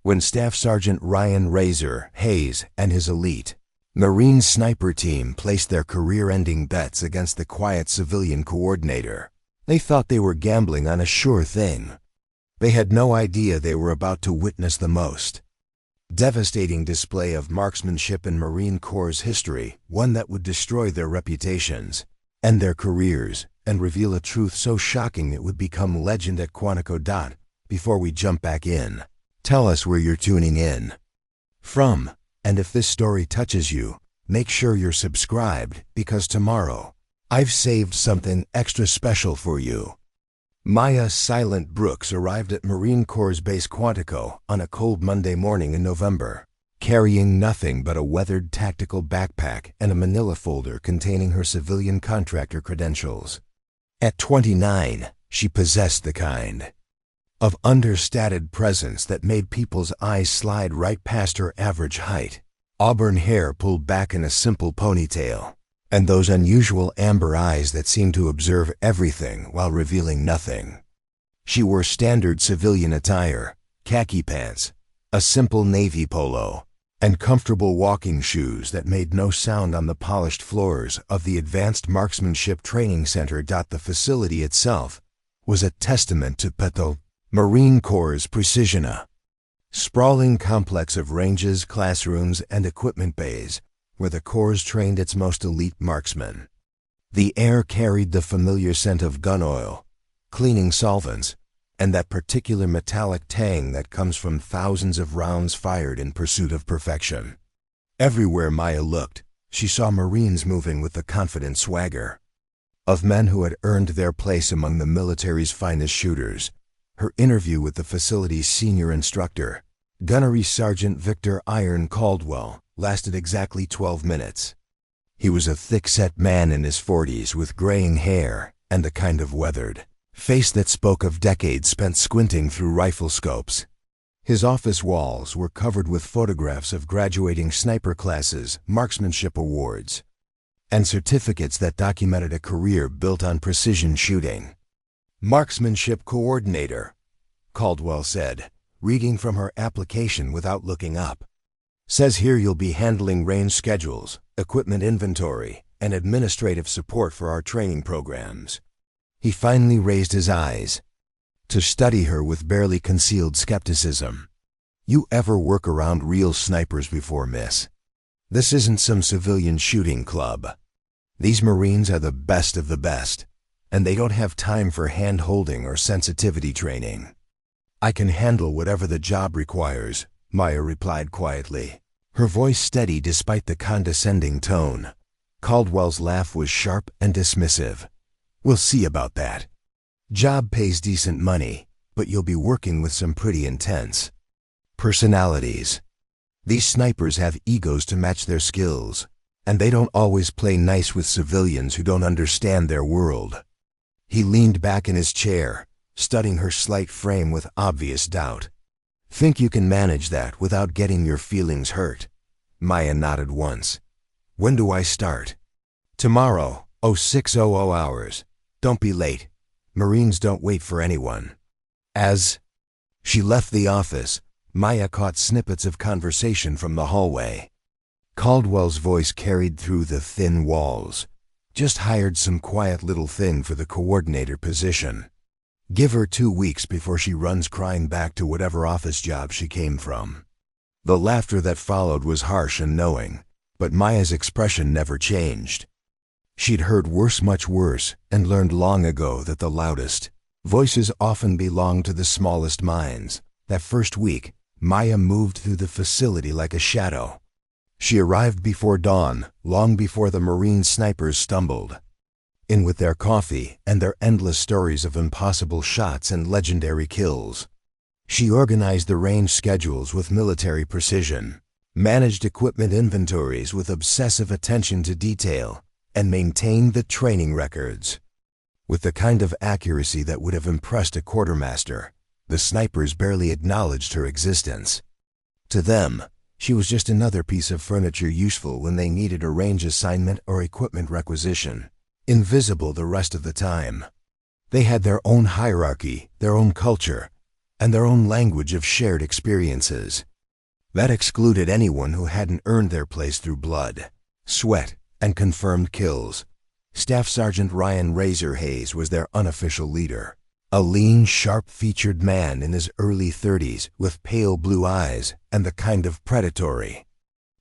when Staff Sergeant Ryan Razor Hayes and his elite Marine sniper team placed their career-ending bets against the quiet civilian coordinator. They thought they were gambling on a sure thing. They had no idea they were about to witness the most devastating display of marksmanship in Marine Corps history, one that would destroy their reputations, end their careers, and reveal a truth so shocking it would become legend at Quantico. Before we jump back in, tell us where you're tuning in from, and if this story touches you, make sure you're subscribed, because tomorrow, I've saved something extra special for you. Maya Silent Brooks arrived at Marine Corps Base Quantico on a cold Monday morning in November, carrying nothing but a weathered tactical backpack and a manila folder containing her civilian contractor credentials. At 29, she possessed the kind of understated presence that made people's eyes slide right past her average height. Auburn hair pulled back in a simple ponytail, and those unusual amber eyes that seemed to observe everything while revealing nothing. She wore standard civilian attire, khaki pants, a simple navy polo, and comfortable walking shoes that made no sound on the polished floors of the Advanced Marksmanship Training Center. The facility itself was a testament to Marine Corps' precision. A sprawling complex of ranges, classrooms, and equipment bays where the Corps trained its most elite marksmen. The air carried the familiar scent of gun oil, cleaning solvents, and that particular metallic tang that comes from thousands of rounds fired in pursuit of perfection. Everywhere Maya looked, she saw Marines moving with the confident swagger of men who had earned their place among the military's finest shooters. Her interview with the facility's senior instructor, Gunnery Sergeant Victor Iron Caldwell, lasted exactly 12 minutes. He was a thick-set man in his 40s with graying hair and the kind of weathered face that spoke of decades spent squinting through rifle scopes. His office walls were covered with photographs of graduating sniper classes, marksmanship awards, and certificates that documented a career built on precision shooting. "Marksmanship coordinator," Caldwell said, reading from her application without looking up. "Says here you'll be handling range schedules, equipment inventory, and administrative support for our training programs." He finally raised his eyes to study her with barely concealed skepticism. "You ever work around real snipers before, miss? This isn't some civilian shooting club. These Marines are the best of the best, and they don't have time for hand-holding or sensitivity training." "I can handle whatever the job requires," Maya replied quietly, her voice steady despite the condescending tone. Caldwell's laugh was sharp and dismissive. "We'll see about that. Job pays decent money, but you'll be working with some pretty intense personalities. These snipers have egos to match their skills, and they don't always play nice with civilians who don't understand their world." He leaned back in his chair, studying her slight frame with obvious doubt. "Think you can manage that without getting your feelings hurt?" Maya nodded once. "When do I start?" "Tomorrow, 0600 hours. Don't be late. Marines don't wait for anyone." As she left the office, Maya caught snippets of conversation from the hallway. Caldwell's voice carried through the thin walls. "Just hired some quiet little thing for the coordinator position. Give her 2 weeks before she runs crying back to whatever office job she came from." The laughter that followed was harsh and knowing, but Maya's expression never changed. She'd heard worse, much worse, and learned long ago that the loudest voices often belong to the smallest minds. That first week, Maya moved through the facility like a shadow. She arrived before dawn, long before the Marine snipers stumbled in with their coffee and their endless stories of impossible shots and legendary kills. She organized the range schedules with military precision, managed equipment inventories with obsessive attention to detail, and maintained the training records with the kind of accuracy that would have impressed a quartermaster. The snipers barely acknowledged her existence. To them, she was just another piece of furniture useful when they needed a range assignment or equipment requisition, invisible the rest of the time. They had their own hierarchy, their own culture, and their own language of shared experiences. That excluded anyone who hadn't earned their place through blood, sweat, and confirmed kills. Staff Sergeant Ryan Razor Hayes was their unofficial leader. A lean, sharp-featured man in his early 30s with pale blue eyes and the kind of predatory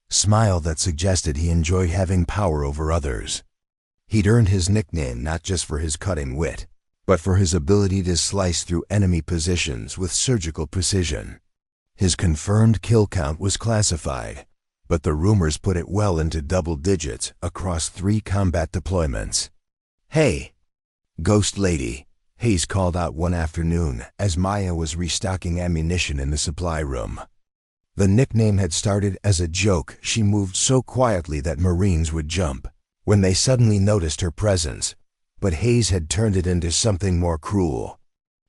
smile that suggested he enjoyed having power over others. He'd earned his nickname not just for his cutting wit, but for his ability to slice through enemy positions with surgical precision. His confirmed kill count was classified, but the rumors put it well into double digits across 3 combat deployments. "Hey, Ghost Lady," Hayes called out one afternoon as Maya was restocking ammunition in the supply room. The nickname had started as a joke. She moved so quietly that Marines would jump when they suddenly noticed her presence, but Hayes had turned it into something more cruel.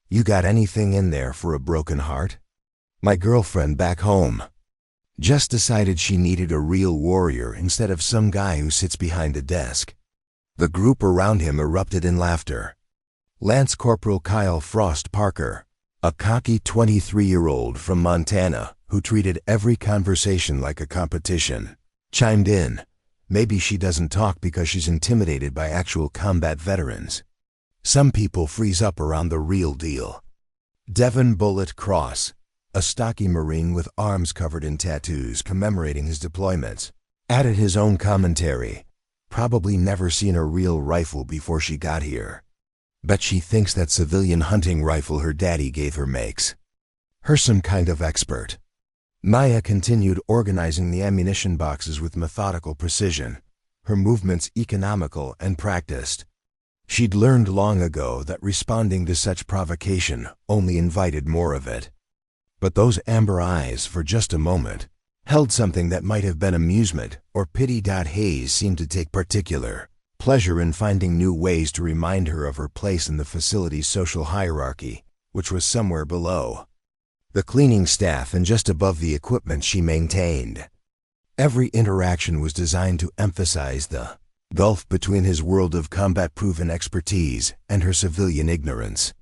"You got anything in there for a broken heart? My girlfriend back home just decided she needed a real warrior instead of some guy who sits behind a desk." The group around him erupted in laughter. Lance Corporal Kyle Frost Parker, a cocky 23-year-old from Montana who treated every conversation like a competition, chimed in. "Maybe she doesn't talk because she's intimidated by actual combat veterans. Some people freeze up around the real deal." Devin Bullet Cross, a stocky Marine with arms covered in tattoos commemorating his deployments, added his own commentary. "Probably never seen a real rifle before she got here. Bet she thinks that civilian hunting rifle her daddy gave her makes her some kind of expert." Maya continued organizing the ammunition boxes with methodical precision, her movements economical and practiced. She'd learned long ago that responding to such provocation only invited more of it. But those amber eyes, for just a moment, held something that might have been amusement or pity. Hayes seemed to take particular pleasure in finding new ways to remind her of her place in the facility's social hierarchy, which was somewhere below the cleaning staff and just above the equipment she maintained. Every interaction was designed to emphasize the gulf between his world of combat-proven expertise and her civilian ignorance.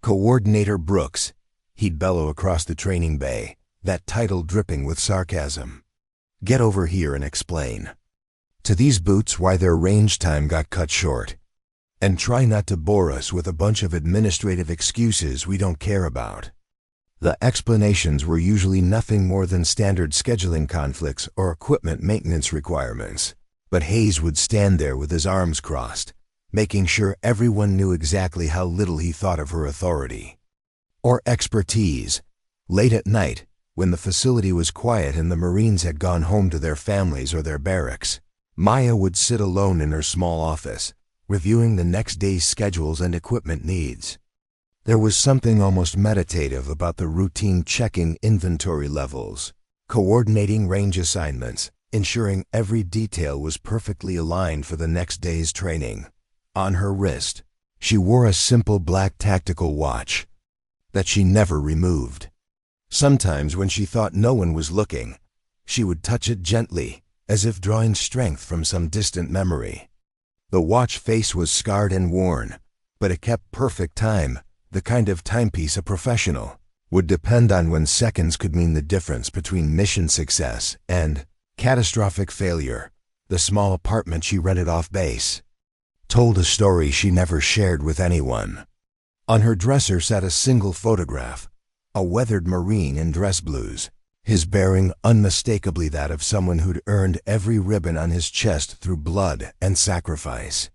"Coordinator Brooks," he'd bellow across the training bay, that title dripping with sarcasm. "Get over here and explain to these boots why their range time got cut short. And try not to bore us with a bunch of administrative excuses we don't care about." The explanations were usually nothing more than standard scheduling conflicts or equipment maintenance requirements, but Hayes would stand there with his arms crossed, making sure everyone knew exactly how little he thought of her authority or expertise. Late at night, when the facility was quiet and the Marines had gone home to their families or their barracks, Maya would sit alone in her small office, reviewing the next day's schedules and equipment needs. There was something almost meditative about the routine checking inventory levels, coordinating range assignments, ensuring every detail was perfectly aligned for the next day's training. On her wrist, she wore a simple black tactical watch that she never removed. Sometimes when she thought no one was looking, she would touch it gently, as if drawing strength from some distant memory. The watch face was scarred and worn, but it kept perfect time, the kind of timepiece a professional would depend on when seconds could mean the difference between mission success and catastrophic failure. The small apartment she rented off base told a story she never shared with anyone. On her dresser sat a single photograph, a weathered Marine in dress blues, his bearing unmistakably that of someone who'd earned every ribbon on his chest through blood and sacrifice.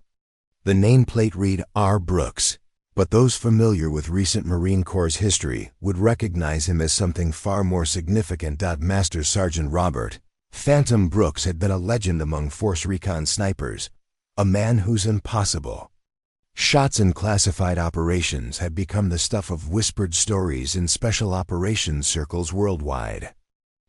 The nameplate read R. Brooks, but those familiar with recent Marine Corps history would recognize him as something far more significant. Master Sergeant Robert Phantom Brooks had been a legend among Force Recon snipers, a man whose impossible shots in classified operations had become the stuff of whispered stories in special operations circles worldwide.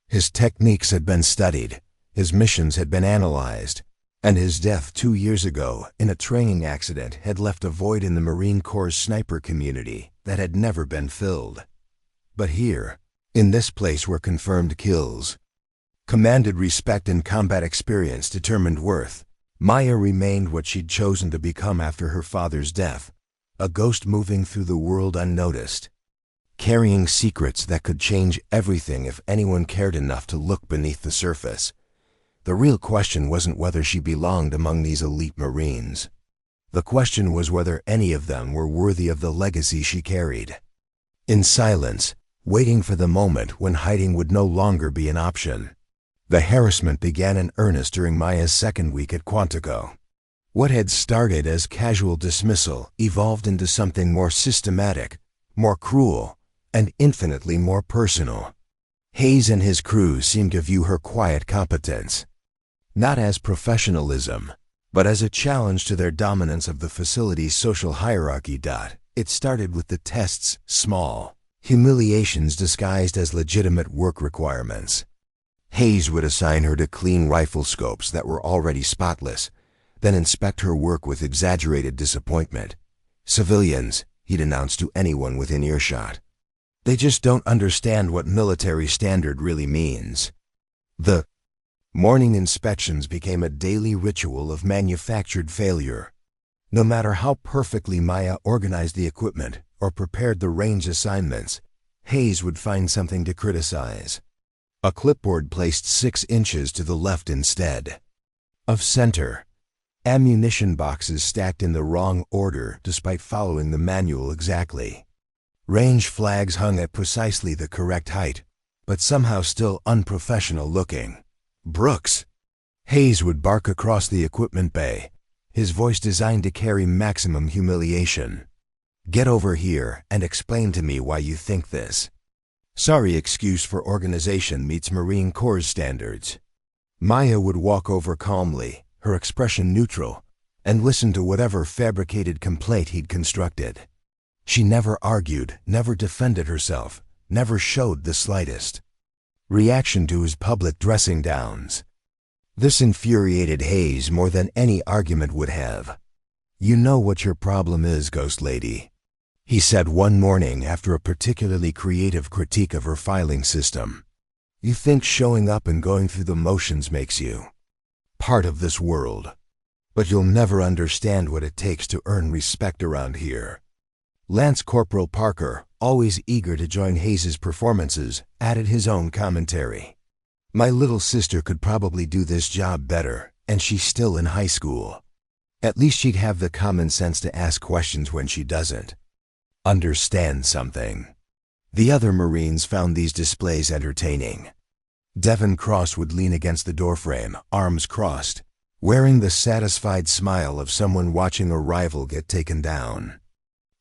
His techniques had been studied, his missions had been analyzed, and his death 2 years ago in a training accident had left a void in the Marine Corps sniper community that had never been filled. But here, in this place where confirmed kills commanded respect and combat experience determined worth, Maya remained what she'd chosen to become after her father's death, a ghost moving through the world unnoticed. carrying secrets that could change everything if anyone cared enough to look beneath the surface. The real question wasn't whether she belonged among these elite Marines. The question was whether any of them were worthy of the legacy she carried. In silence, waiting for the moment when hiding would no longer be an option, the harassment began in earnest during Maya's second week at Quantico. What had started as casual dismissal evolved into something more systematic, more cruel, and infinitely more personal. Hayes and his crew seemed to view her quiet competence not as professionalism, but as a challenge to their dominance of the facility's social hierarchy. It started with the tests, small humiliations disguised as legitimate work requirements. Hayes would assign her to clean rifle scopes that were already spotless, then inspect her work with exaggerated disappointment. "Civilians," he'd announce to anyone within earshot. "They just don't understand what military standard really means." The morning inspections became a daily ritual of manufactured failure. No matter how perfectly Maya organized the equipment or prepared the range assignments, Hayes would find something to criticize. A clipboard placed 6 inches to the left instead of center. Ammunition boxes stacked in the wrong order despite following the manual exactly. Range flags hung at precisely the correct height, but somehow still unprofessional looking. "Brooks!" Hayes would bark across the equipment bay, his voice designed to carry maximum humiliation. "Get over here and explain to me why you think this." Sorry excuse for organization meets Marine Corps standards. Maya would walk over calmly, her expression neutral, and listen to whatever fabricated complaint he'd constructed. She never argued, never defended herself, never showed the slightest reaction to his public dressing downs. This infuriated Hayes more than any argument would have. "You know what your problem is, Ghost Lady," he said one morning after a particularly creative critique of her filing system. "You think showing up and going through the motions makes you part of this world, but you'll never understand what it takes to earn respect around here." Lance Corporal Parker, always eager to join Hayes's performances, added his own commentary. "My little sister could probably do this job better, and she's still in high school. At least she'd have the common sense to ask questions when she doesn't understand something." The other Marines found these displays entertaining. Devin Cross would lean against the doorframe, arms crossed, wearing the satisfied smile of someone watching a rival get taken down.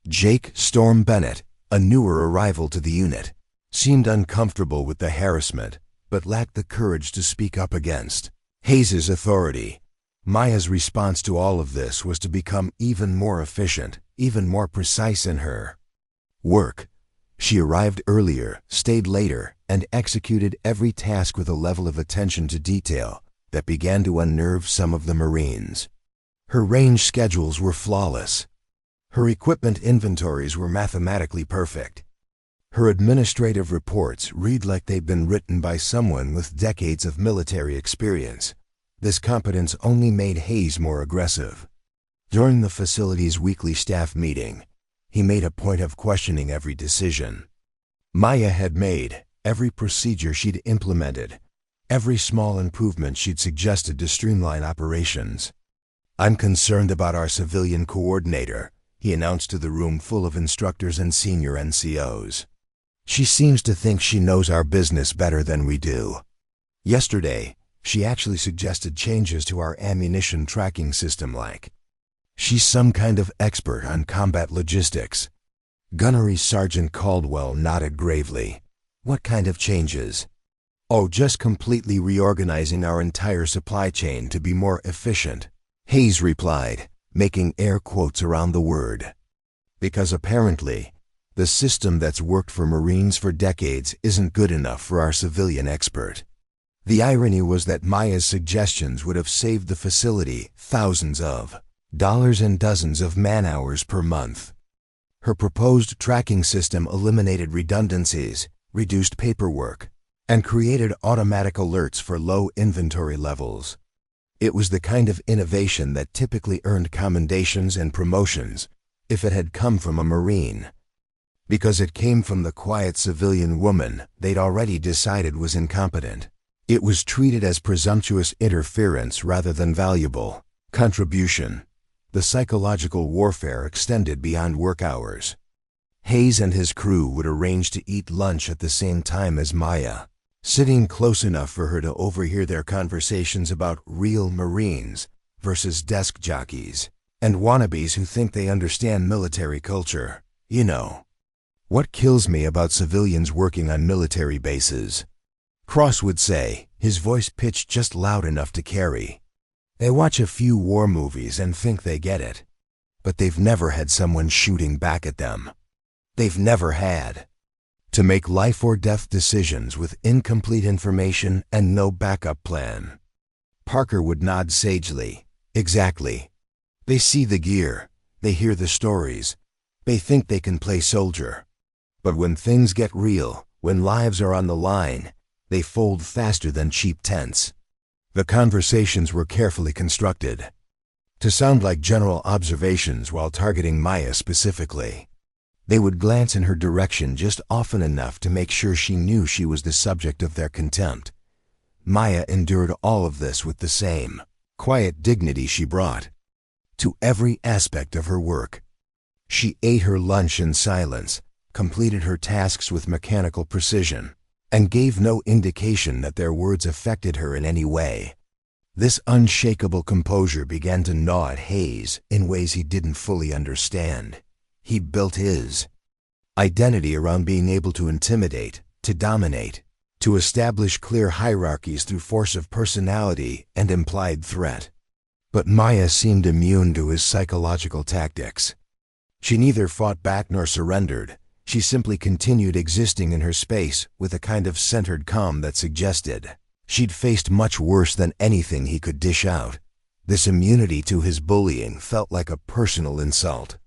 Jake Storm Bennett, a newer arrival to the unit, seemed uncomfortable with the harassment, but lacked the courage to speak up against Hayes's authority. Maya's response to all of this was to become even more efficient, even more precise in her work. She arrived earlier, stayed later, and executed every task with a level of attention to detail that began to unnerve some of the Marines. Her range schedules were flawless. Her equipment inventories were mathematically perfect. Her administrative reports read like they'd been written by someone with decades of military experience. This competence only made Hayes more aggressive. During the facility's weekly staff meeting, he made a point of questioning every decision Maya had made, every procedure she'd implemented, every small improvement she'd suggested to streamline operations. "I'm concerned about our civilian coordinator," he announced to the room full of instructors and senior NCOs. "She seems to think she knows our business better than we do. Yesterday, she actually suggested changes to our ammunition tracking system like she's some kind of expert on combat logistics." Gunnery Sergeant Caldwell nodded gravely. "What kind of changes?" "Oh, just completely reorganizing our entire supply chain to be more efficient," Hayes replied, making air quotes around the word. "Because apparently, the system that's worked for Marines for decades isn't good enough for our civilian expert." The irony was that Maya's suggestions would have saved the facility thousands of dollars and dozens of man-hours per month. Her proposed tracking system eliminated redundancies, reduced paperwork, and created automatic alerts for low inventory levels. It was the kind of innovation that typically earned commendations and promotions if it had come from a Marine. because it came from the quiet civilian woman they'd already decided was incompetent. It was treated as presumptuous interference rather than valuable contribution. The psychological warfare extended beyond work hours. Hayes and his crew would arrange to eat lunch at the same time as Maya, sitting close enough for her to overhear their conversations about real Marines versus desk jockeys and wannabes who think they understand military culture. You know, what kills me about civilians working on military bases, Cross would say, his voice pitched just loud enough to carry. They watch a few war movies and think they get it, but they've never had someone shooting back at them. They've never had to make life or death decisions with incomplete information and no backup plan. Parker would nod sagely. Exactly. They see the gear, they hear the stories, they think they can play soldier. But when things get real, when lives are on the line, they fold faster than cheap tents. The conversations were carefully constructed to sound like general observations while targeting Maya specifically. They would glance in her direction just often enough to make sure she knew she was the subject of their contempt. Maya endured all of this with the same quiet dignity she brought to every aspect of her work. She ate her lunch in silence, completed her tasks with mechanical precision, and gave no indication that their words affected her in any way. This unshakable composure began to gnaw at Hayes in ways he didn't fully understand. He built his identity around being able to intimidate, to dominate, to establish clear hierarchies through force of personality and implied threat. But Maya seemed immune to his psychological tactics. She neither fought back nor surrendered. She simply continued existing in her space with a kind of centered calm that suggested she'd faced much worse than anything he could dish out. This immunity to his bullying felt like a personal insult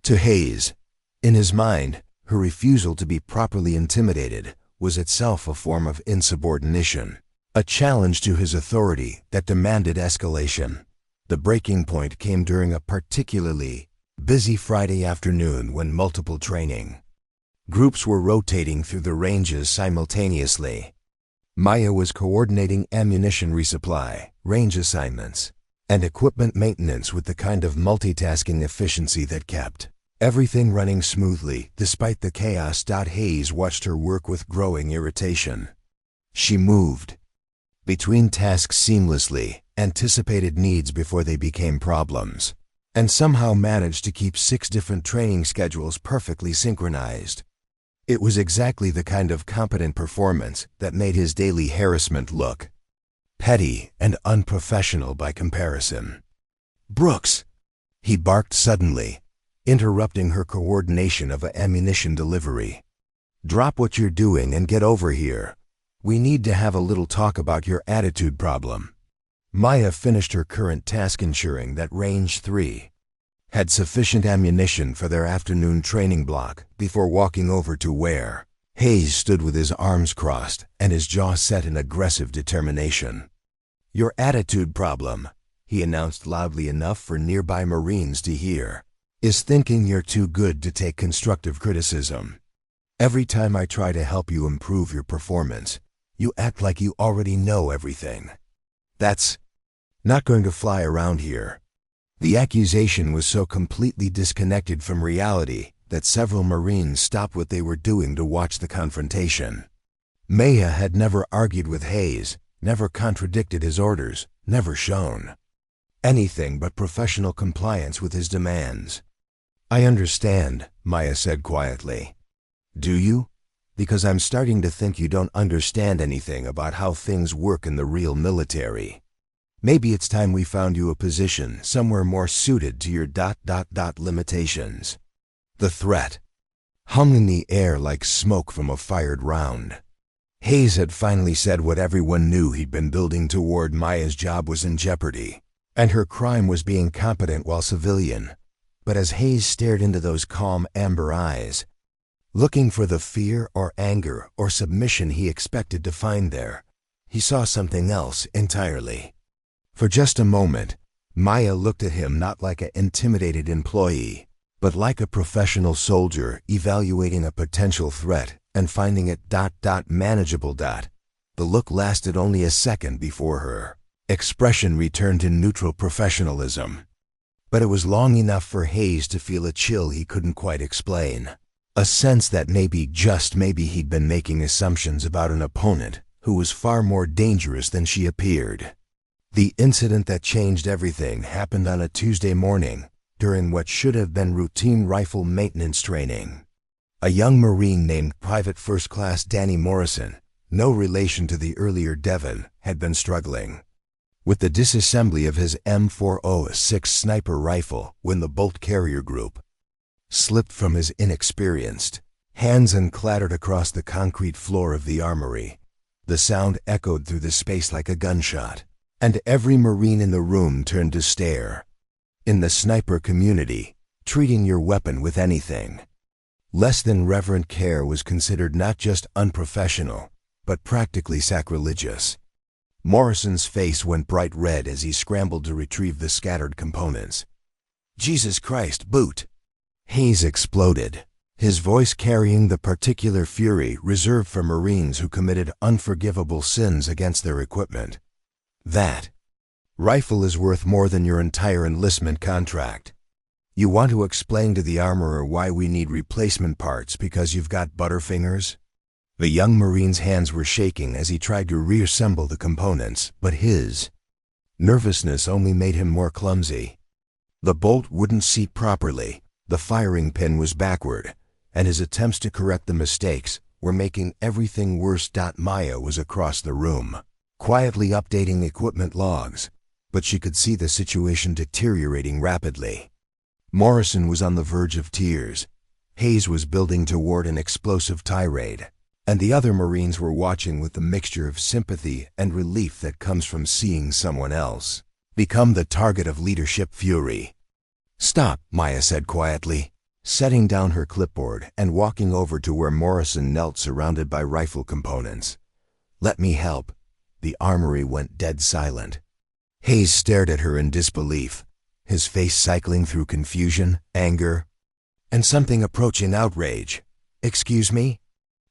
to Hayes. In his mind, her refusal to be properly intimidated was itself a form of insubordination, a challenge to his authority that demanded escalation. The breaking point came during a particularly busy Friday afternoon when multiple training groups were rotating through the ranges simultaneously. Maya was coordinating ammunition resupply, range assignments, and equipment maintenance with the kind of multitasking efficiency that kept everything running smoothly despite the chaos. Hayes watched her work with growing irritation. She moved between tasks seamlessly, anticipated needs before they became problems, and somehow managed to keep 6 different training schedules perfectly synchronized. It was exactly the kind of competent performance that made his daily harassment look petty and unprofessional by comparison. "Brooks!" he barked suddenly, interrupting her coordination of an ammunition delivery. "Drop what you're doing and get over here. We need to have a little talk about your attitude problem." Maya finished her current task ensuring that Range 3 had sufficient ammunition for their afternoon training block before walking over to where Hayes stood with his arms crossed and his jaw set in aggressive determination. "Your attitude problem," he announced loudly enough for nearby Marines to hear, "is thinking you're too good to take constructive criticism. Every time I try to help you improve your performance, you act like you already know everything. That's not going to fly around here." The accusation was so completely disconnected from reality that several Marines stopped what they were doing to watch the confrontation. Maya had never argued with Hayes, never contradicted his orders, never shown anything but professional compliance with his demands. "I understand," Maya said quietly. "Do you? Because I'm starting to think you don't understand anything about how things work in the real military. Maybe it's time we found you a position somewhere more suited to your limitations." The threat hung in the air like smoke from a fired round. Hayes had finally said what everyone knew he'd been building toward. Maya's job was in jeopardy, and her crime was being competent while civilian. But as Hayes stared into those calm amber eyes, looking for the fear or anger or submission he expected to find there, he saw something else entirely. For just a moment, Maya looked at him not like an intimidated employee, but like a professional soldier evaluating a potential threat and finding it manageable. The look lasted only a second before her expression returned to neutral professionalism. But it was long enough for Hayes to feel a chill he couldn't quite explain. A sense that maybe, just maybe, he'd been making assumptions about an opponent who was far more dangerous than she appeared. The incident that changed everything happened on a Tuesday morning during what should have been routine rifle maintenance training. A young Marine named Private First Class Danny Morrison, no relation to the earlier Devon, had been struggling with the disassembly of his M406 sniper rifle when the bolt carrier group slipped from his inexperienced hands and clattered across the concrete floor of the armory. The sound echoed through the space like a gunshot, and every Marine in the room turned to stare. In the sniper community, treating your weapon with anything less than reverent care was considered not just unprofessional, but practically sacrilegious. Morrison's face went bright red as he scrambled to retrieve the scattered components. "Jesus Christ, Boot!" Hayes exploded, his voice carrying the particular fury reserved for Marines who committed unforgivable sins against their equipment. "That rifle is worth more than your entire enlistment contract. You want to explain to the armorer why we need replacement parts because you've got butterfingers?" The young Marine's hands were shaking as he tried to reassemble the components, but his nervousness only made him more clumsy. The bolt wouldn't seat properly, the firing pin was backward, and his attempts to correct the mistakes were making everything worse. Maya was across the room, quietly updating equipment logs, but she could see the situation deteriorating rapidly. Morrison was on the verge of tears. Hayes was building toward an explosive tirade, and the other Marines were watching with the mixture of sympathy and relief that comes from seeing someone else become the target of leadership fury. "Stop," Maya said quietly, setting down her clipboard and walking over to where Morrison knelt surrounded by rifle components. "Let me help." The armory went dead silent. Hayes stared at her in disbelief, his face cycling through confusion, anger, and something approaching outrage. "Excuse me?"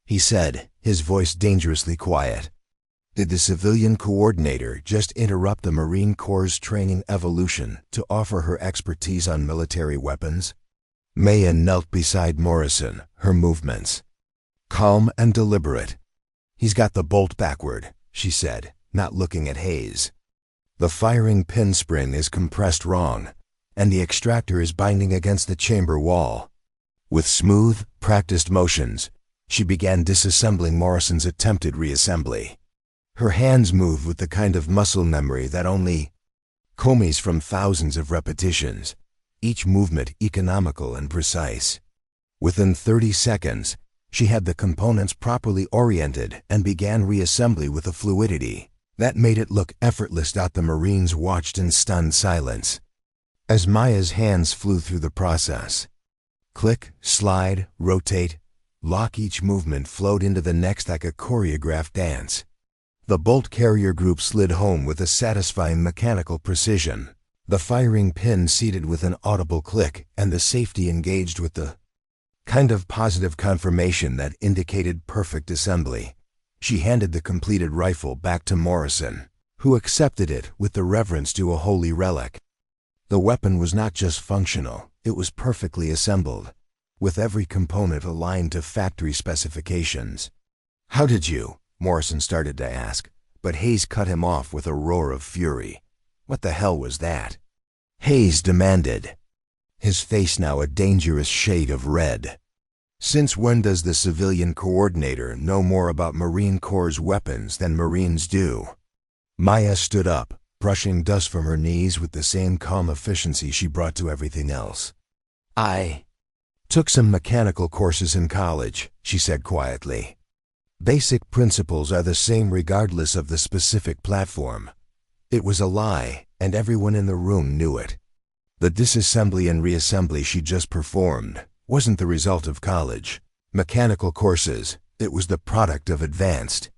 he said, his voice dangerously quiet. Did the civilian coordinator just interrupt the Marine Corps' training evolution to offer her expertise on military weapons? Maya knelt beside Morrison, her movements calm and deliberate. "He's got the bolt backward," she said, not looking at Hayes. "The firing pin spring is compressed wrong, and the extractor is binding against the chamber wall." With smooth, practiced motions, she began disassembling Morrison's attempted reassembly. Her hands moved with the kind of muscle memory that only comes from thousands of repetitions, each movement economical and precise. Within 30 seconds, she had the components properly oriented and began reassembly with a fluidity that made it look effortless. The Marines watched in stunned silence as Maya's hands flew through the process. Click, slide, rotate, lock, each movement flowed into the next like a choreographed dance. The bolt carrier group slid home with a satisfying mechanical precision, the firing pin seated with an audible click, and the safety engaged with the kind of positive confirmation that indicated perfect assembly. She handed the completed rifle back to Morrison, who accepted it with the reverence due a holy relic. The weapon was not just functional, it was perfectly assembled, with every component aligned to factory specifications. "How did you?" Morrison started to ask, but Hayes cut him off with a roar of fury. "What the hell was that?" Hayes demanded, his face now a dangerous shade of red. "Since when does the civilian coordinator know more about Marine Corps' weapons than Marines do?" Maya stood up, brushing dust from her knees with the same calm efficiency she brought to everything else. "I took some mechanical courses in college," she said quietly. "Basic principles are the same regardless of the specific platform." It was a lie, and everyone in the room knew it. The disassembly and reassembly she just performed wasn't the result of college mechanical courses, it was the product of advanced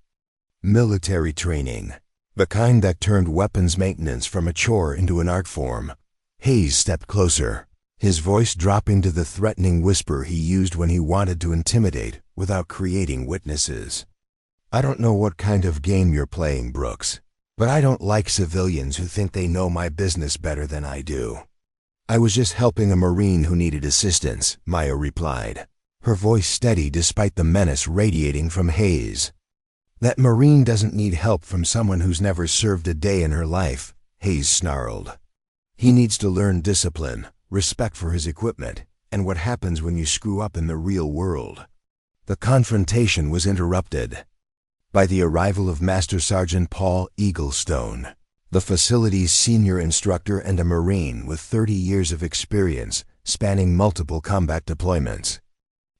military training, the kind that turned weapons maintenance from a chore into an art form. Hayes stepped closer, his voice dropping to the threatening whisper he used when he wanted to intimidate without creating witnesses. "I don't know what kind of game you're playing, Brooks, but I don't like civilians who think they know my business better than I do." "I was just helping a Marine who needed assistance," Maya replied, her voice steady despite the menace radiating from Hayes. "That Marine doesn't need help from someone who's never served a day in her life," Hayes snarled. "He needs to learn discipline, respect for his equipment, and what happens when you screw up in the real world." The confrontation was interrupted by the arrival of Master Sergeant Paul Eaglestone, the facility's senior instructor and a Marine with 30 years of experience spanning multiple combat deployments.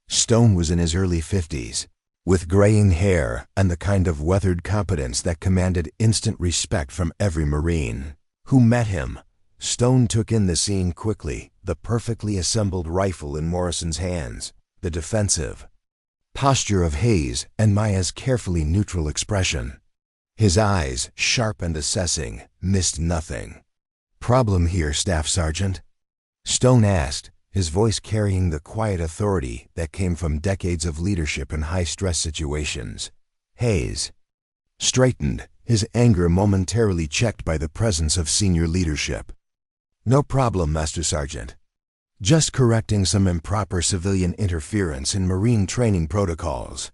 Stone was in his early 50s, with graying hair and the kind of weathered competence that commanded instant respect from every Marine who met him. Stone took in the scene quickly, the perfectly assembled rifle in Morrison's hands, the defensive posture of Hayes, and Maya's carefully neutral expression. His eyes, sharp and assessing, missed nothing. "Problem here, Staff Sergeant?" Stone asked, his voice carrying the quiet authority that came from decades of leadership in high-stress situations. Hayes straightened, his anger momentarily checked by the presence of senior leadership. "No problem, Master Sergeant. Just correcting some improper civilian interference in Marine training protocols."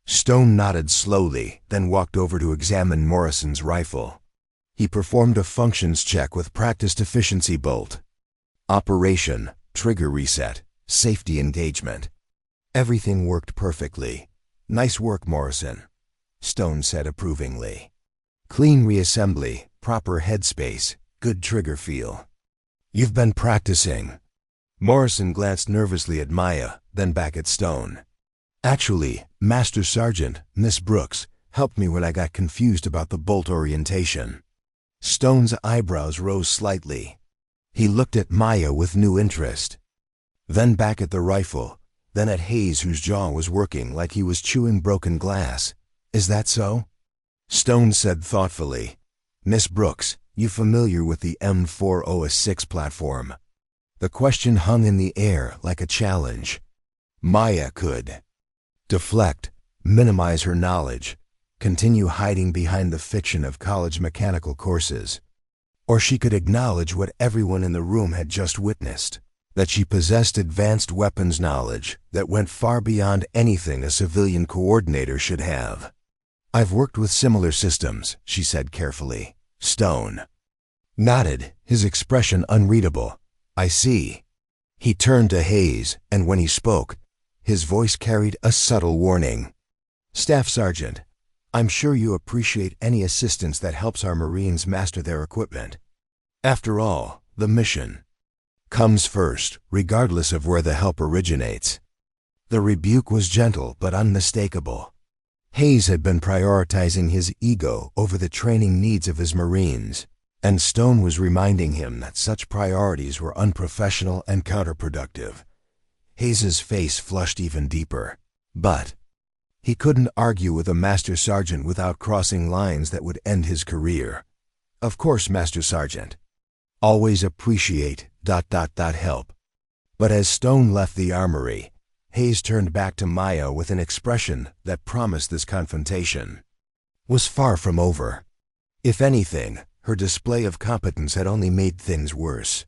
Stone nodded slowly, then walked over to examine Morrison's rifle. He performed a functions check with practiced efficiency bolt operation, trigger reset, safety engagement. Everything worked perfectly. "Nice work, Morrison," Stone said approvingly. "Clean reassembly, proper headspace, good trigger feel. You've been practicing." Morrison glanced nervously at Maya, then back at Stone. "Actually, Master Sergeant, Miss Brooks helped me when I got confused about the bolt orientation." Stone's eyebrows rose slightly. He looked at Maya with new interest, then back at the rifle, then at Hayes, whose jaw was working like he was chewing broken glass. "Is that so?" Stone said thoughtfully, "Miss Brooks, you familiar with the M4006 platform?" The question hung in the air like a challenge. Maya could deflect, minimize her knowledge, continue hiding behind the fiction of college mechanical courses. Or she could acknowledge what everyone in the room had just witnessed, that she possessed advanced weapons knowledge that went far beyond anything a civilian coordinator should have. "I've worked with similar systems," she said carefully. Stone nodded, his expression unreadable. "I see." He turned to Hayes, and when he spoke, his voice carried a subtle warning. "Staff Sergeant, I'm sure you appreciate any assistance that helps our Marines master their equipment. After all, the mission comes first, regardless of where the help originates." The rebuke was gentle but unmistakable. Hayes had been prioritizing his ego over the training needs of his Marines, and Stone was reminding him that such priorities were unprofessional and counterproductive. Hayes's face flushed even deeper, but he couldn't argue with a Master Sergeant without crossing lines that would end his career. "Of course, Master Sergeant. Always appreciate ... help." But as Stone left the armory, Hayes turned back to Maya with an expression that promised this confrontation was far from over. If anything, her display of competence had only made things worse.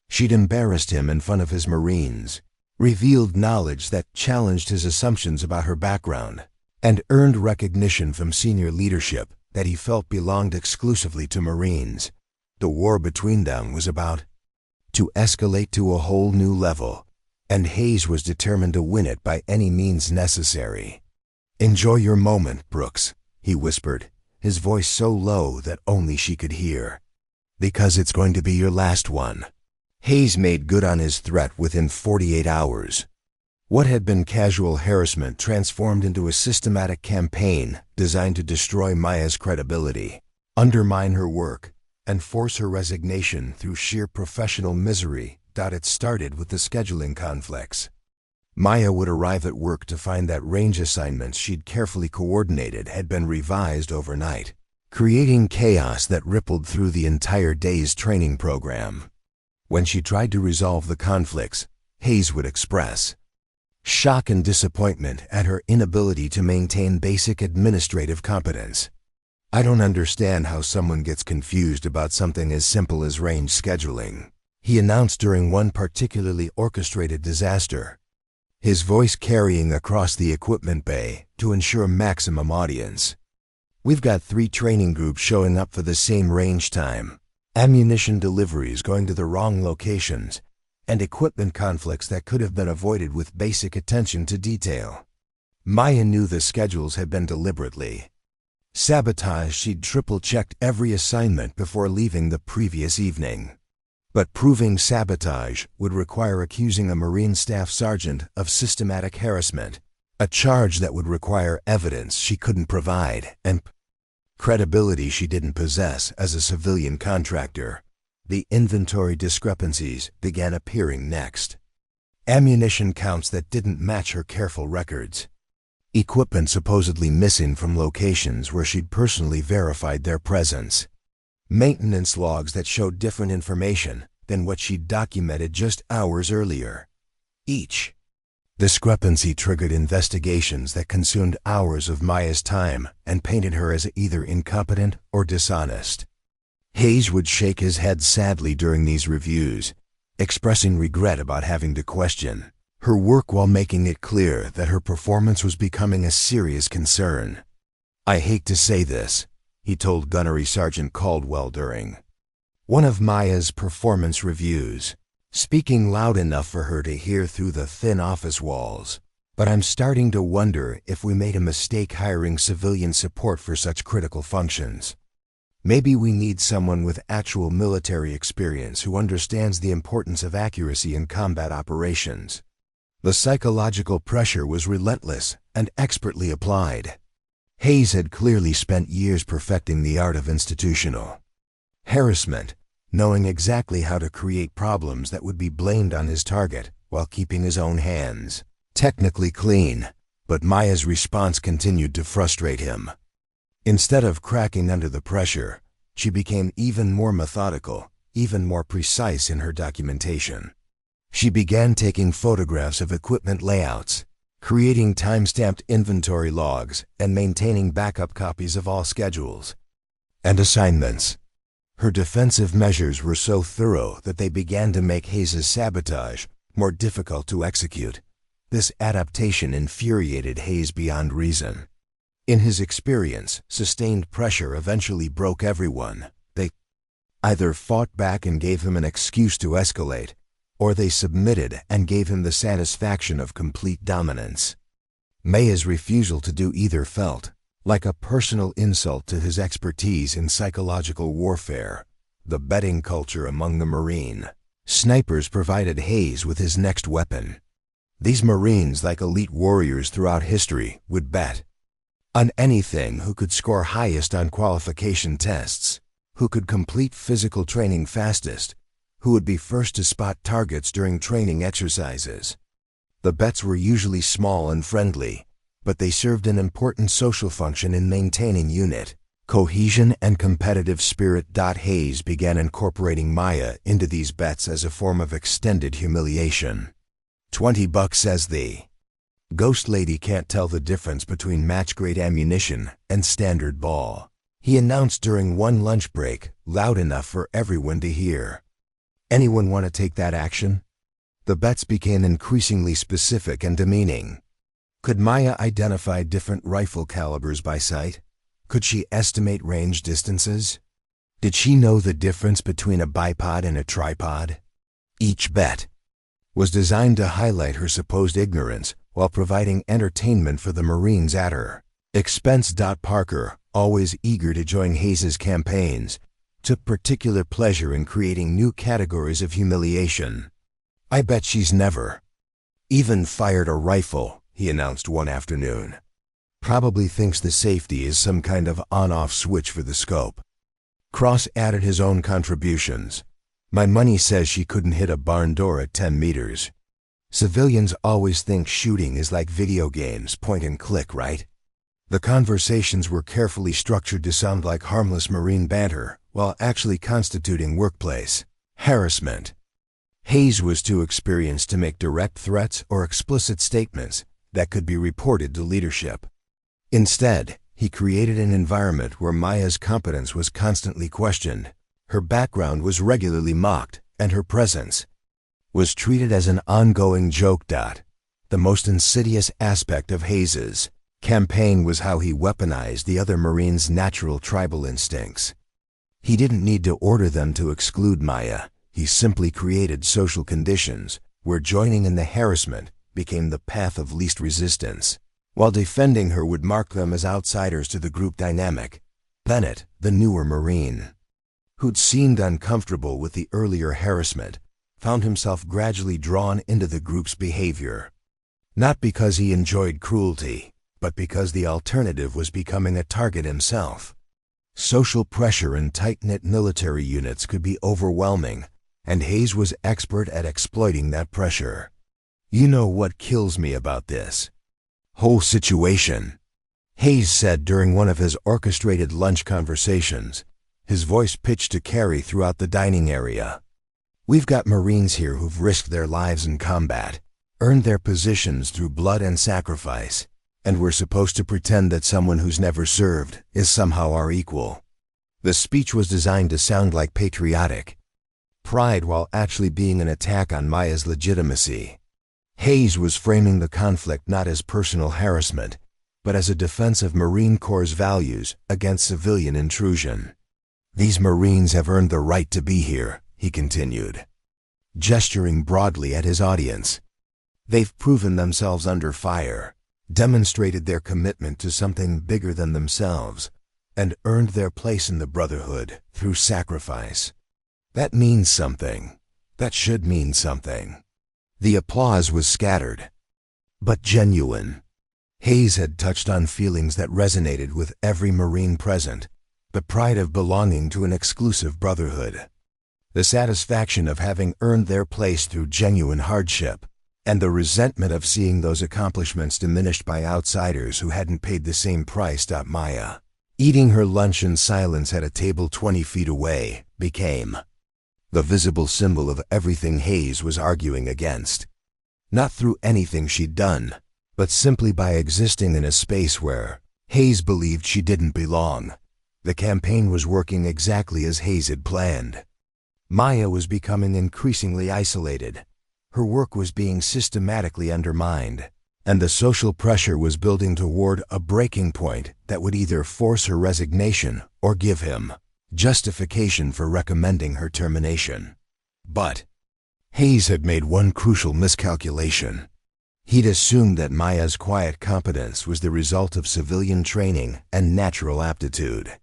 She'd embarrassed him in front of his Marines, revealed knowledge that challenged his assumptions about her background, and earned recognition from senior leadership that he felt belonged exclusively to Marines. The war between them was about to escalate to a whole new level, and Hayes was determined to win it by any means necessary. "Enjoy your moment, Brooks," he whispered, his voice so low that only she could hear. "Because it's going to be your last one." Hayes made good on his threat within 48 hours. What had been casual harassment transformed into a systematic campaign designed to destroy Maya's credibility, undermine her work, and force her resignation through sheer professional misery. It started with the scheduling conflicts. Maya would arrive at work to find that range assignments she'd carefully coordinated had been revised overnight, creating chaos that rippled through the entire day's training program. When she tried to resolve the conflicts, Hayes would express shock and disappointment at her inability to maintain basic administrative competence. "I don't understand how someone gets confused about something as simple as range scheduling," he announced during one particularly orchestrated disaster, his voice carrying across the equipment bay to ensure maximum audience. "We've got 3 training groups showing up for the same range time, ammunition deliveries going to the wrong locations, and equipment conflicts that could have been avoided with basic attention to detail." Maya knew the schedules had been deliberately sabotaged. She'd triple-checked every assignment before leaving the previous evening. But proving sabotage would require accusing a Marine Staff Sergeant of systematic harassment, a charge that would require evidence she couldn't provide and credibility she didn't possess as a civilian contractor. The inventory discrepancies began appearing next. Ammunition counts that didn't match her careful records. Equipment supposedly missing from locations where she'd personally verified their presence. Maintenance logs that showed different information than what she'd documented just hours earlier. Each discrepancy triggered investigations that consumed hours of Maya's time and painted her as either incompetent or dishonest. Hayes would shake his head sadly during these reviews, expressing regret about having to question her work while making it clear that her performance was becoming a serious concern. "I hate to say this," he told Gunnery Sergeant Caldwell during one of Maya's performance reviews, speaking loud enough for her to hear through the thin office walls, "but I'm starting to wonder if we made a mistake hiring civilian support for such critical functions. Maybe we need someone with actual military experience who understands the importance of accuracy in combat operations." The psychological pressure was relentless and expertly applied. Hayes had clearly spent years perfecting the art of institutional harassment, knowing exactly how to create problems that would be blamed on his target while keeping his own hands technically clean. But Maya's response continued to frustrate him. Instead of cracking under the pressure, she became even more methodical, even more precise in her documentation. She began taking photographs of equipment layouts, creating time-stamped inventory logs, and maintaining backup copies of all schedules and assignments. Her defensive measures were so thorough that they began to make Hayes' sabotage more difficult to execute. This adaptation infuriated Hayes beyond reason. In his experience, sustained pressure eventually broke everyone. They either fought back and gave him an excuse to escalate, or they submitted and gave him the satisfaction of complete dominance. Maya's refusal to do either felt like a personal insult to his expertise in psychological warfare. The betting culture among the Marine snipers provided Hayes with his next weapon. These Marines, like elite warriors throughout history, would bet on anything: who could score highest on qualification tests, who could complete physical training fastest, who would be first to spot targets during training exercises. The bets were usually small and friendly, but they served an important social function in maintaining unit cohesion and competitive spirit. Hayes began incorporating Maya into these bets as a form of extended humiliation. $20, says the Ghost Lady, can't tell the difference between match-grade ammunition and standard ball, he announced during one lunch break, loud enough for everyone to hear. Anyone want to take that action? The bets became increasingly specific and demeaning. Could Maya identify different rifle calibers by sight? Could she estimate range distances? Did she know the difference between a bipod and a tripod? Each bet was designed to highlight her supposed ignorance while providing entertainment for the Marines at her expense. Parker, always eager to join Hayes' campaigns, took particular pleasure in creating new categories of humiliation. "I bet she's never even fired a rifle," he announced one afternoon. "Probably thinks the safety is some kind of on-off switch for the scope." Cross added his own contributions. "My money says she couldn't hit a barn door at 10 meters. Civilians always think shooting is like video games, point and click, right?" The conversations were carefully structured to sound like harmless Marine banter, while actually constituting workplace harassment. Hayes was too experienced to make direct threats or explicit statements that could be reported to leadership. Instead, he created an environment where Maya's competence was constantly questioned, her background was regularly mocked, and her presence was treated as an ongoing joke. The most insidious aspect of Hayes's campaign was how he weaponized the other Marines' natural tribal instincts. He didn't need to order them to exclude Maya. He simply created social conditions where joining in the harassment became the path of least resistance, while defending her would mark them as outsiders to the group dynamic. Bennett, the newer Marine, who'd seemed uncomfortable with the earlier harassment, found himself gradually drawn into the group's behavior. Not because he enjoyed cruelty, but because the alternative was becoming a target himself. Social pressure in tight-knit military units could be overwhelming, and Hayes was expert at exploiting that pressure. "You know what kills me about this whole situation," Hayes said during one of his orchestrated lunch conversations, his voice pitched to carry throughout the dining area. "We've got Marines here who've risked their lives in combat, earned their positions through blood and sacrifice, and we're supposed to pretend that someone who's never served is somehow our equal." The speech was designed to sound like patriotic pride while actually being an attack on Maya's legitimacy. Hayes was framing the conflict not as personal harassment, but as a defense of Marine Corps' values against civilian intrusion. "These Marines have earned the right to be here," he continued, gesturing broadly at his audience. "They've proven themselves under fire, demonstrated their commitment to something bigger than themselves, and earned their place in the brotherhood through sacrifice. That means something. That should mean something." The applause was scattered, but genuine. Hayes had touched on feelings that resonated with every Marine present: the pride of belonging to an exclusive brotherhood, the satisfaction of having earned their place through genuine hardship, and the resentment of seeing those accomplishments diminished by outsiders who hadn't paid the same price. Maya, eating her lunch in silence at a table 20 feet away, became the visible symbol of everything Hayes was arguing against. Not through anything she'd done, but simply by existing in a space where Hayes believed she didn't belong. The campaign was working exactly as Hayes had planned. Maya was becoming increasingly isolated. Her work was being systematically undermined, and the social pressure was building toward a breaking point that would either force her resignation or give him justification for recommending her termination. But Hayes had made one crucial miscalculation. He'd assumed that Maya's quiet competence was the result of civilian training and natural aptitude.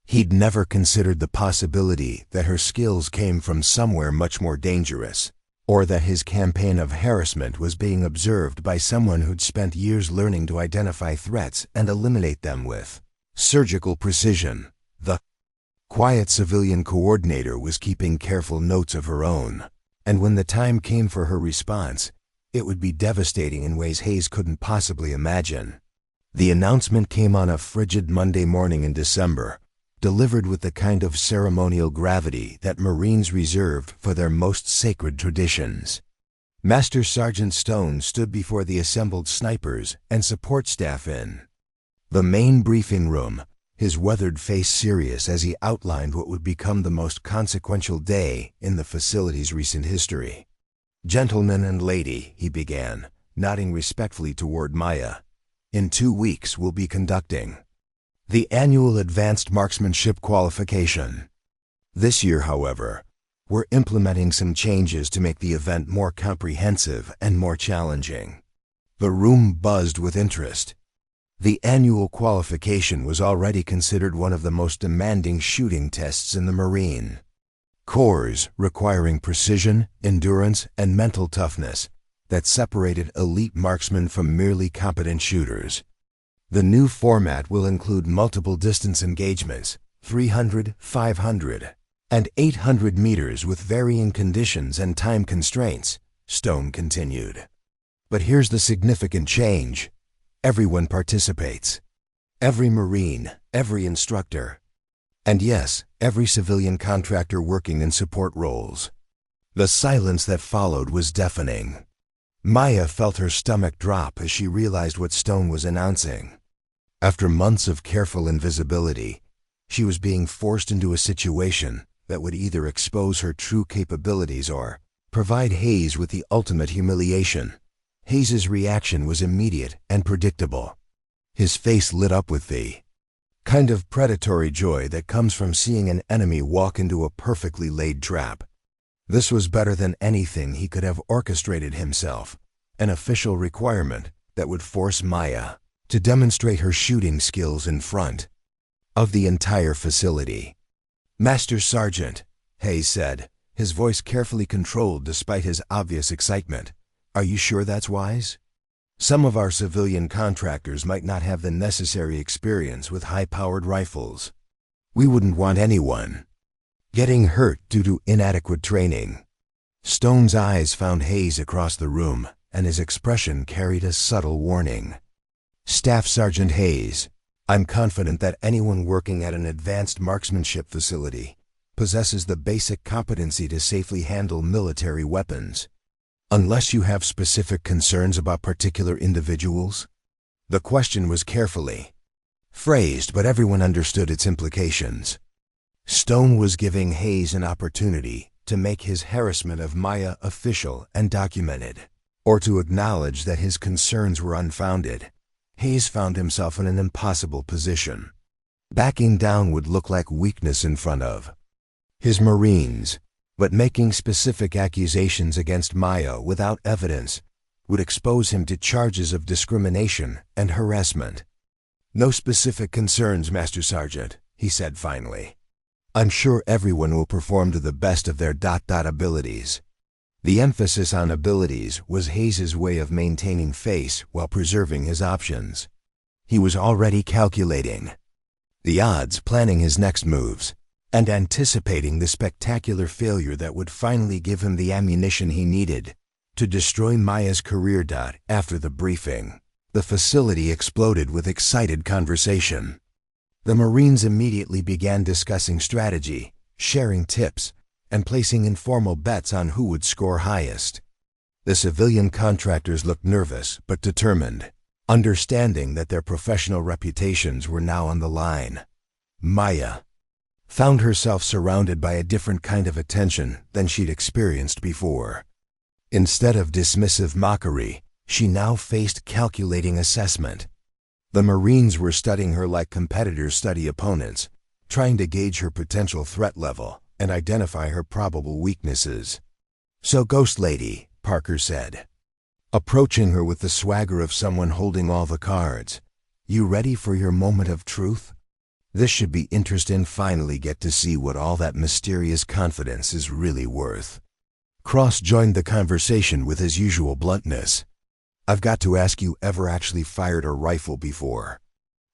He'd never considered the possibility that her skills came from somewhere much more dangerous, or that his campaign of harassment was being observed by someone who'd spent years learning to identify threats and eliminate them with surgical precision. The quiet civilian coordinator was keeping careful notes of her own, and when the time came for her response, it would be devastating in ways Hayes couldn't possibly imagine. The announcement came on a frigid Monday morning in December, delivered with the kind of ceremonial gravity that Marines reserved for their most sacred traditions. Master Sergeant Stone stood before the assembled snipers and support staff in the main briefing room, his weathered face serious as he outlined what would become the most consequential day in the facility's recent history. "Gentlemen and lady," he began, nodding respectfully toward Maya, "in 2 weeks we'll be conducting the annual Advanced Marksmanship Qualification. This year, however, we're implementing some changes to make the event more comprehensive and more challenging." The room buzzed with interest. The annual qualification was already considered one of the most demanding shooting tests in the Marine Corps, requiring precision, endurance, and mental toughness that separated elite marksmen from merely competent shooters. The new format will include multiple distance engagements, 300, 500, and 800 meters with varying conditions and time constraints, Stone continued. "But here's the significant change. Everyone participates. Every Marine, every instructor, and yes, every civilian contractor working in support roles. The silence that followed was deafening. Maya felt her stomach drop as she realized what Stone was announcing. After months of careful invisibility, she was being forced into a situation that would either expose her true capabilities or provide Hayes with the ultimate humiliation. Hayes's reaction was immediate and predictable. His face lit up with the kind of predatory joy that comes from seeing an enemy walk into a perfectly laid trap. This was better than anything he could have orchestrated himself, an official requirement that would force Maya to demonstrate her shooting skills in front of the entire facility. "Master Sergeant," Hayes said, his voice carefully controlled despite his obvious excitement, "are you sure that's wise? Some of our civilian contractors might not have the necessary experience with high-powered rifles. We wouldn't want anyone getting hurt due to inadequate training." Stone's eyes found Hayes across the room, and his expression carried a subtle warning. "Staff Sergeant Hayes, I'm confident that anyone working at an advanced marksmanship facility possesses the basic competency to safely handle military weapons. Unless you have specific concerns about particular individuals." The question was carefully phrased, but everyone understood its implications. Stone was giving Hayes an opportunity to make his harassment of Maya official and documented, or to acknowledge that his concerns were unfounded. Hayes found himself in an impossible position. Backing down would look like weakness in front of his Marines, but making specific accusations against Maya without evidence would expose him to charges of discrimination and harassment. "No specific concerns, Master Sergeant," he said finally. "I'm sure everyone will perform to the best of their abilities." The emphasis on abilities was Hayes's way of maintaining face while preserving his options. He was already calculating the odds, planning his next moves, and anticipating the spectacular failure that would finally give him the ammunition he needed to destroy Maya's career. After the briefing, the facility exploded with excited conversation. The Marines immediately began discussing strategy, sharing tips, and placing informal bets on who would score highest. The civilian contractors looked nervous but determined, understanding that their professional reputations were now on the line. Maya found herself surrounded by a different kind of attention than she'd experienced before. Instead of dismissive mockery, she now faced calculating assessment. The Marines were studying her like competitors study opponents, trying to gauge her potential threat level and identify her probable weaknesses. "So, Ghost Lady," Parker said, approaching her with the swagger of someone holding all the cards, "you ready for your moment of truth? This should be interesting. Finally get to see what all that mysterious confidence is really worth." Cross joined the conversation with his usual bluntness. "I've got to ask, you ever actually fired a rifle before?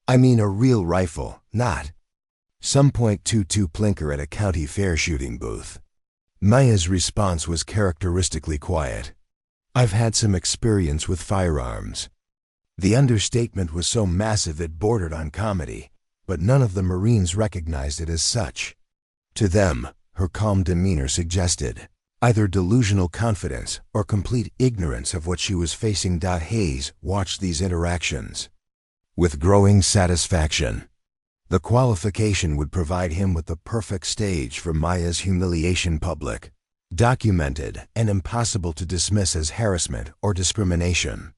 I mean a real rifle, not some .22 plinker at a county fair shooting booth." Maya's response was characteristically quiet. "I've had some experience with firearms." The understatement was so massive it bordered on comedy, but none of the Marines recognized it as such. To them, her calm demeanor suggested either delusional confidence or complete ignorance of what she was facing. Hayes watched these interactions with growing satisfaction. The qualification would provide him with the perfect stage for Maya's humiliation, public, documented, and impossible to dismiss as harassment or discrimination.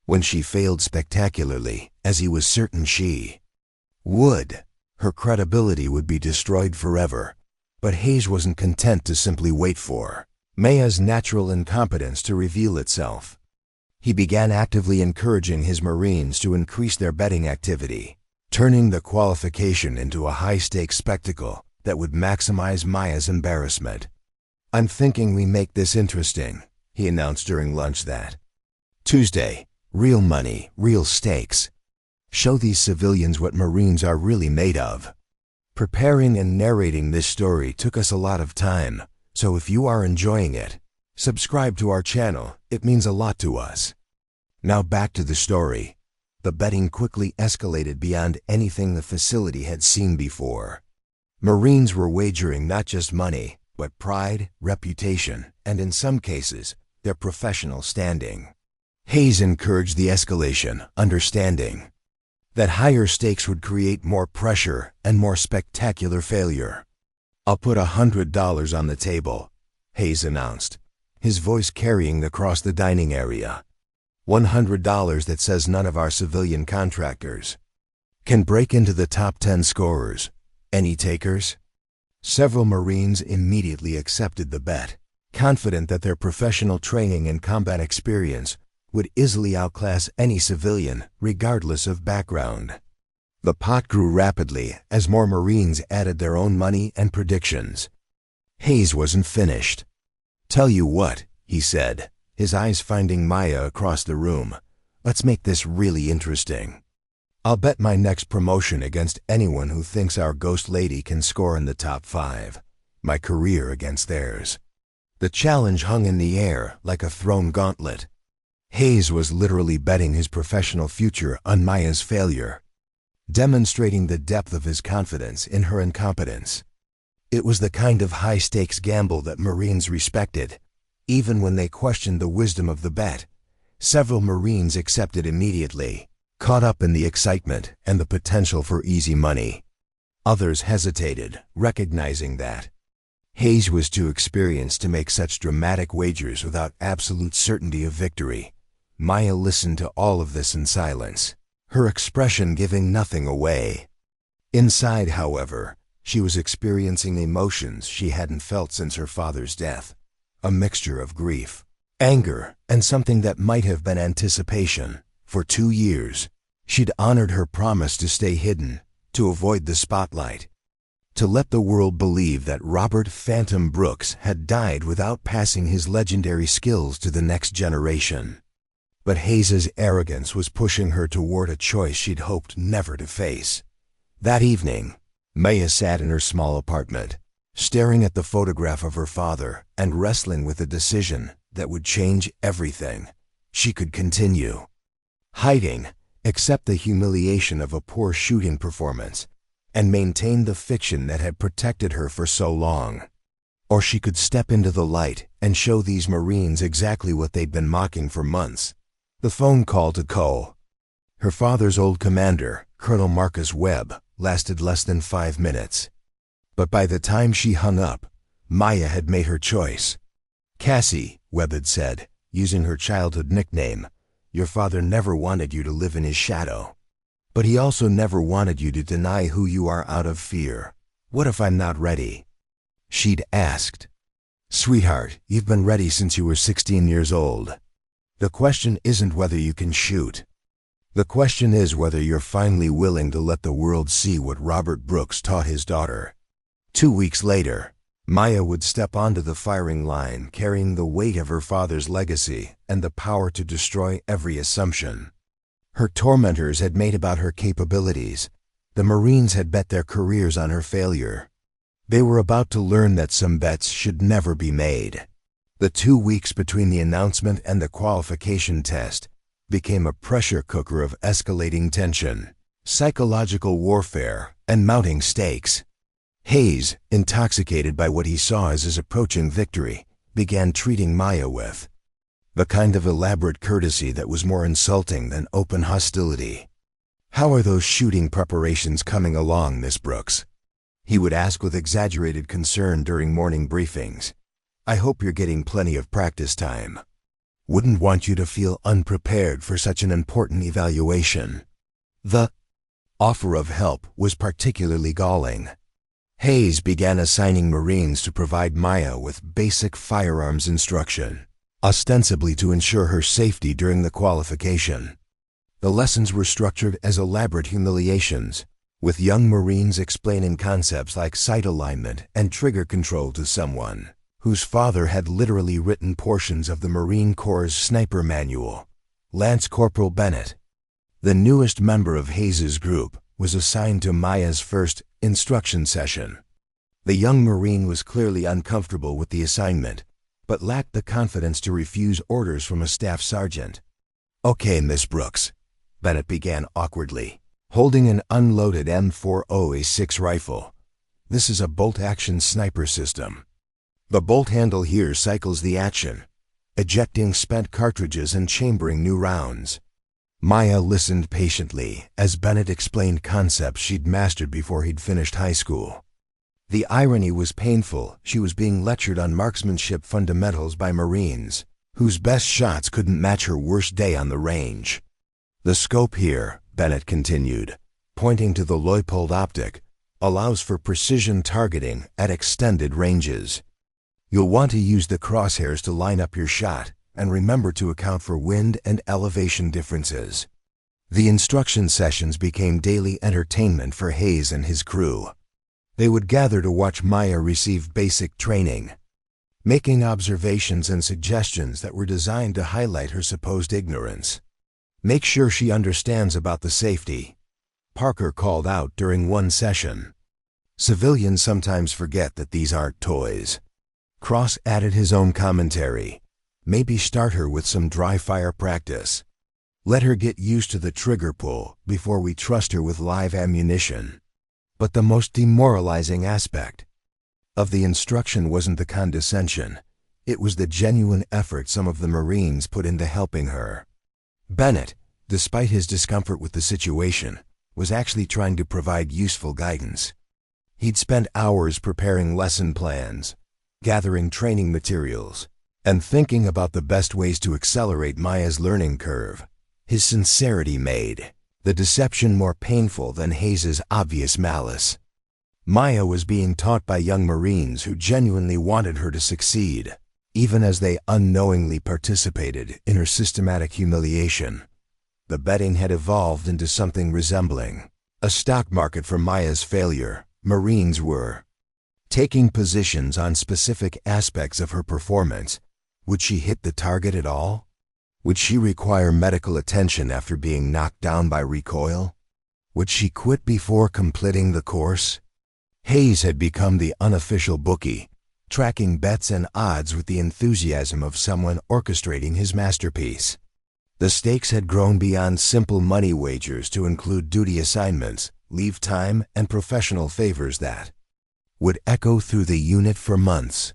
When she failed spectacularly, as he was certain she would, her credibility would be destroyed forever. But Hayes wasn't content to simply wait for Maya's natural incompetence to reveal itself. He began actively encouraging his Marines to increase their betting activity, turning the qualification into a high-stakes spectacle that would maximize Maya's embarrassment. "I'm thinking we make this interesting," he announced during lunch that Tuesday. "Real money, real stakes. Show these civilians what Marines are really made of." Preparing and narrating this story took us a lot of time, so if you are enjoying it, subscribe to our channel. It means a lot to us. Now back to the story. The betting quickly escalated beyond anything the facility had seen before. Marines were wagering not just money, but pride, reputation, and in some cases, their professional standing. Hayes encouraged the escalation, understanding that higher stakes would create more pressure and more spectacular failure. "I'll put $100 on the table," Hayes announced, his voice carrying across the dining area. $100 that says none of our civilian contractors can break into the top 10 scorers. Any takers? Several Marines immediately accepted the bet, confident that their professional training and combat experience would easily outclass any civilian, regardless of background. The pot grew rapidly as more Marines added their own money and predictions. Hayes wasn't finished. "Tell you what," he said, his eyes finding Maya across the room. "Let's make this really interesting. I'll bet my next promotion against anyone who thinks our ghost lady can score in the top 5. My career against theirs." The challenge hung in the air like a thrown gauntlet. Hayes was literally betting his professional future on Maya's failure, demonstrating the depth of his confidence in her incompetence. It was the kind of high-stakes gamble that Marines respected, even when they questioned the wisdom of the bet. Several Marines accepted immediately, caught up in the excitement and the potential for easy money. Others hesitated, recognizing that Hayes was too experienced to make such dramatic wagers without absolute certainty of victory. Maya listened to all of this in silence, her expression giving nothing away. Inside, however, she was experiencing emotions she hadn't felt since her father's death, a mixture of grief, anger, and something that might have been anticipation. For 2 years, she'd honored her promise to stay hidden, to avoid the spotlight, to let the world believe that Robert Phantom Brooks had died without passing his legendary skills to the next generation. But Hayes's arrogance was pushing her toward a choice she'd hoped never to face. That evening, Maya sat in her small apartment, staring at the photograph of her father and wrestling with a decision that would change everything. She could continue hiding, accept the humiliation of a poor shooting performance, and maintain the fiction that had protected her for so long. Or she could step into the light and show these Marines exactly what they'd been mocking for months. The phone call to Cole, her father's old commander, Colonel Marcus Webb, lasted less than 5 minutes. But by the time she hung up, Maya had made her choice. "Cassie," Webb had said, using her childhood nickname, "your father never wanted you to live in his shadow. But he also never wanted you to deny who you are out of fear. What if I'm not ready?" She'd asked, "Sweetheart, you've been ready since you were 16 years old. The question isn't whether you can shoot. The question is whether you're finally willing to let the world see what Robert Brooks taught his daughter." 2 weeks later, Maya would step onto the firing line carrying the weight of her father's legacy and the power to destroy every assumption her tormentors had made about her capabilities. The Marines had bet their careers on her failure. They were about to learn that some bets should never be made. The 2 weeks between the announcement and the qualification test became a pressure cooker of escalating tension, psychological warfare, and mounting stakes. Hayes, intoxicated by what he saw as his approaching victory, began treating Maya with the kind of elaborate courtesy that was more insulting than open hostility. "How are those shooting preparations coming along, Miss Brooks?" he would ask with exaggerated concern during morning briefings. "I hope you're getting plenty of practice time. Wouldn't want you to feel unprepared for such an important evaluation." The offer of help was particularly galling. Hayes began assigning Marines to provide Maya with basic firearms instruction, ostensibly to ensure her safety during the qualification. The lessons were structured as elaborate humiliations, with young Marines explaining concepts like sight alignment and trigger control to someone whose father had literally written portions of the Marine Corps' sniper manual. Lance Corporal Bennett, the newest member of Hayes's group, was assigned to Maya's first instruction session. The young Marine was clearly uncomfortable with the assignment, but lacked the confidence to refuse orders from a staff sergeant. "Okay, Miss Brooks," Bennett began awkwardly, holding an unloaded M40A6 rifle. "This is a bolt-action sniper system. The bolt handle here cycles the action, ejecting spent cartridges and chambering new rounds. Maya listened patiently as Bennett explained concepts she'd mastered before he'd finished high school. The irony was painful. She was being lectured on marksmanship fundamentals by Marines, whose best shots couldn't match her worst day on the range. The scope here, Bennett continued, pointing to the Leupold optic, allows for precision targeting at extended ranges. You'll want to use the crosshairs to line up your shot, and remember to account for wind and elevation differences. The instruction sessions became daily entertainment for Hayes and his crew. They would gather to watch Maya receive basic training, making observations and suggestions that were designed to highlight her supposed ignorance. "Make sure she understands about the safety," Parker called out during one session. "Civilians sometimes forget that these aren't toys." Cross added his own commentary. "Maybe start her with some dry fire practice. Let her get used to the trigger pull before we trust her with live ammunition." But the most demoralizing aspect of the instruction wasn't the condescension. It was the genuine effort some of the Marines put into helping her. Bennett, despite his discomfort with the situation, was actually trying to provide useful guidance. He'd spent hours preparing lesson plans, gathering training materials, and thinking about the best ways to accelerate Maya's learning curve. His sincerity made the deception more painful than Hayes's obvious malice. Maya was being taught by young Marines who genuinely wanted her to succeed, even as they unknowingly participated in her systematic humiliation. The betting had evolved into something resembling a stock market for Maya's failure. Marines were taking positions on specific aspects of her performance. Would she hit the target at all? Would she require medical attention after being knocked down by recoil? Would she quit before completing the course? Hayes had become the unofficial bookie, tracking bets and odds with the enthusiasm of someone orchestrating his masterpiece. The stakes had grown beyond simple money wagers to include duty assignments, leave time, and professional favors that would echo through the unit for months.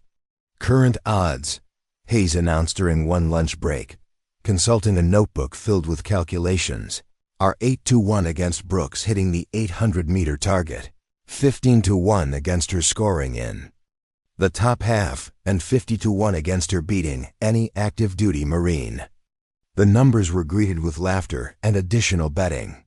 "Current odds," Hayes announced during one lunch break, consulting a notebook filled with calculations, "are 8-1 against Brooks hitting the 800-meter target, 15-1 against her scoring in the top half, and 50-1 against her beating any active duty Marine." The numbers were greeted with laughter and additional betting.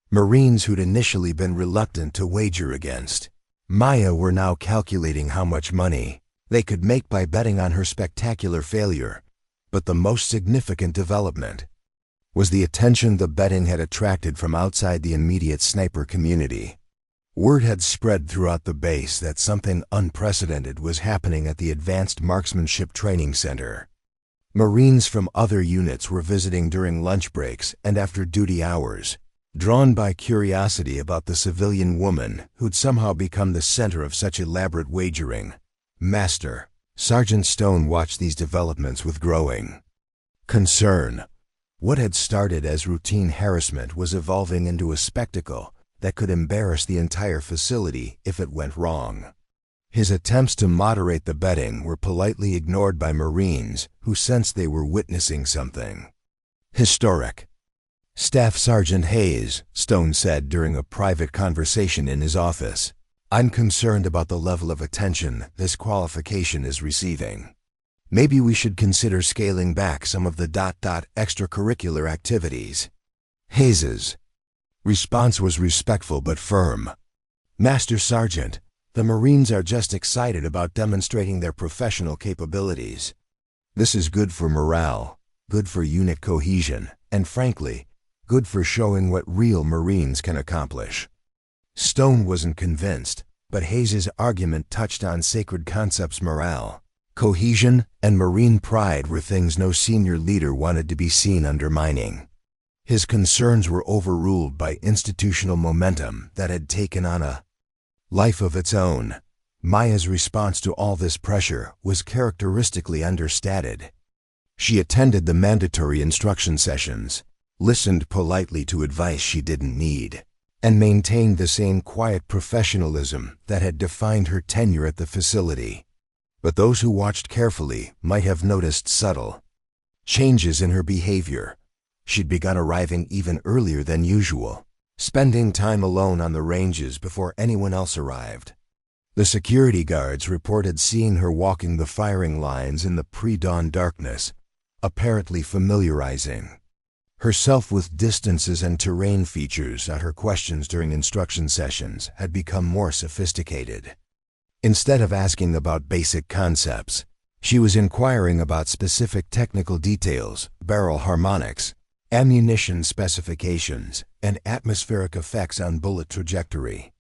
Marines who'd initially been reluctant to wager against Maya were now calculating how much money they could make by betting on her spectacular failure. But the most significant development was the attention the betting had attracted from outside the immediate sniper community. Word had spread throughout the base that something unprecedented was happening at the Advanced Marksmanship Training Center. Marines from other units were visiting during lunch breaks and after duty hours, drawn by curiosity about the civilian woman who'd somehow become the center of such elaborate wagering. Master Sergeant Stone watched these developments with growing concern. What had started as routine harassment was evolving into a spectacle that could embarrass the entire facility if it went wrong. His attempts to moderate the betting were politely ignored by Marines who sensed they were witnessing something historic. "Staff Sergeant Hayes," Stone said during a private conversation in his office, "I'm concerned about the level of attention this qualification is receiving. Maybe we should consider scaling back some of the extracurricular activities." Hayes's response was respectful but firm. "Master Sergeant, the Marines are just excited about demonstrating their professional capabilities. This is good for morale, good for unit cohesion, and frankly, good for showing what real Marines can accomplish." Stone wasn't convinced, but Hayes's argument touched on sacred concepts. Morale, cohesion, and Marine pride were things no senior leader wanted to be seen undermining. His concerns were overruled by institutional momentum that had taken on a life of its own. Maya's response to all this pressure was characteristically understated. She attended the mandatory instruction sessions, listened politely to advice she didn't need, and maintained the same quiet professionalism that had defined her tenure at the facility. But those who watched carefully might have noticed subtle changes in her behavior. She'd begun arriving even earlier than usual, spending time alone on the ranges before anyone else arrived. The security guards reported seeing her walking the firing lines in the pre-dawn darkness, apparently familiarizing herself with distances and terrain features. Her questions during instruction sessions had become more sophisticated. Instead of asking about basic concepts, she was inquiring about specific technical details, barrel harmonics, ammunition specifications, and atmospheric effects on bullet trajectory.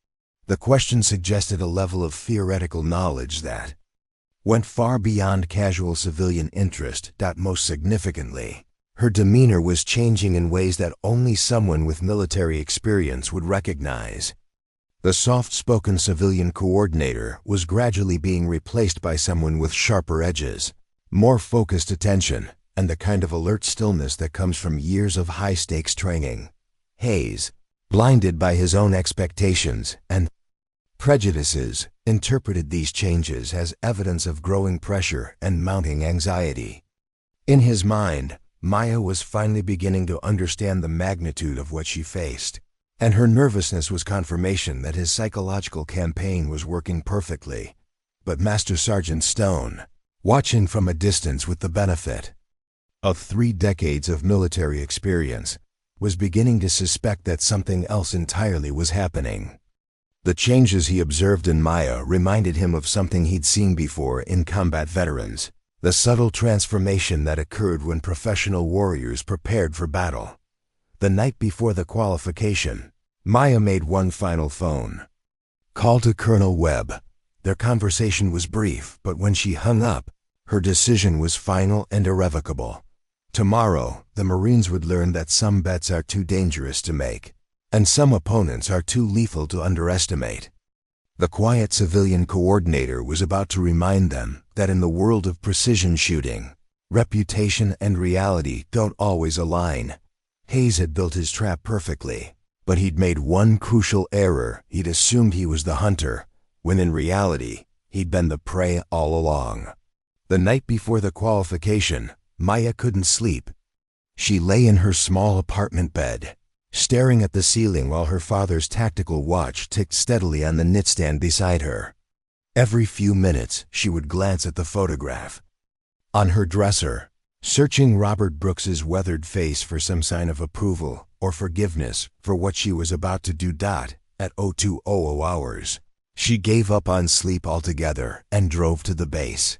The question suggested a level of theoretical knowledge that went far beyond casual civilian interest. Most significantly, her demeanor was changing in ways that only someone with military experience would recognize. The soft-spoken civilian coordinator was gradually being replaced by someone with sharper edges, more focused attention, and the kind of alert stillness that comes from years of high-stakes training. Hayes, blinded by his own expectations and prejudices, interpreted these changes as evidence of growing pressure and mounting anxiety. In his mind, Maya was finally beginning to understand the magnitude of what she faced, and her nervousness was confirmation that his psychological campaign was working perfectly. But Master Sergeant Stone, watching from a distance with the benefit of 3 decades of military experience, was beginning to suspect that something else entirely was happening. The changes he observed in Maya reminded him of something he'd seen before in combat veterans, the subtle transformation that occurred when professional warriors prepared for battle. The night before the qualification, Maya made one final phone call to Colonel Webb. Their conversation was brief, but when she hung up, her decision was final and irrevocable. Tomorrow, the Marines would learn that some bets are too dangerous to make, and some opponents are too lethal to underestimate. The quiet civilian coordinator was about to remind them that in the world of precision shooting, reputation and reality don't always align. Hayes had built his trap perfectly, but he'd made one crucial error. He'd assumed he was the hunter, when in reality, he'd been the prey all along. The night before the qualification, Maya couldn't sleep. She lay in her small apartment bed, staring at the ceiling while her father's tactical watch ticked steadily on the nightstand beside her. Every few minutes, she would glance at the photograph on her dresser, searching Robert Brooks's weathered face for some sign of approval or forgiveness for what she was about to do. At 0200 hours, she gave up on sleep altogether and drove to the base.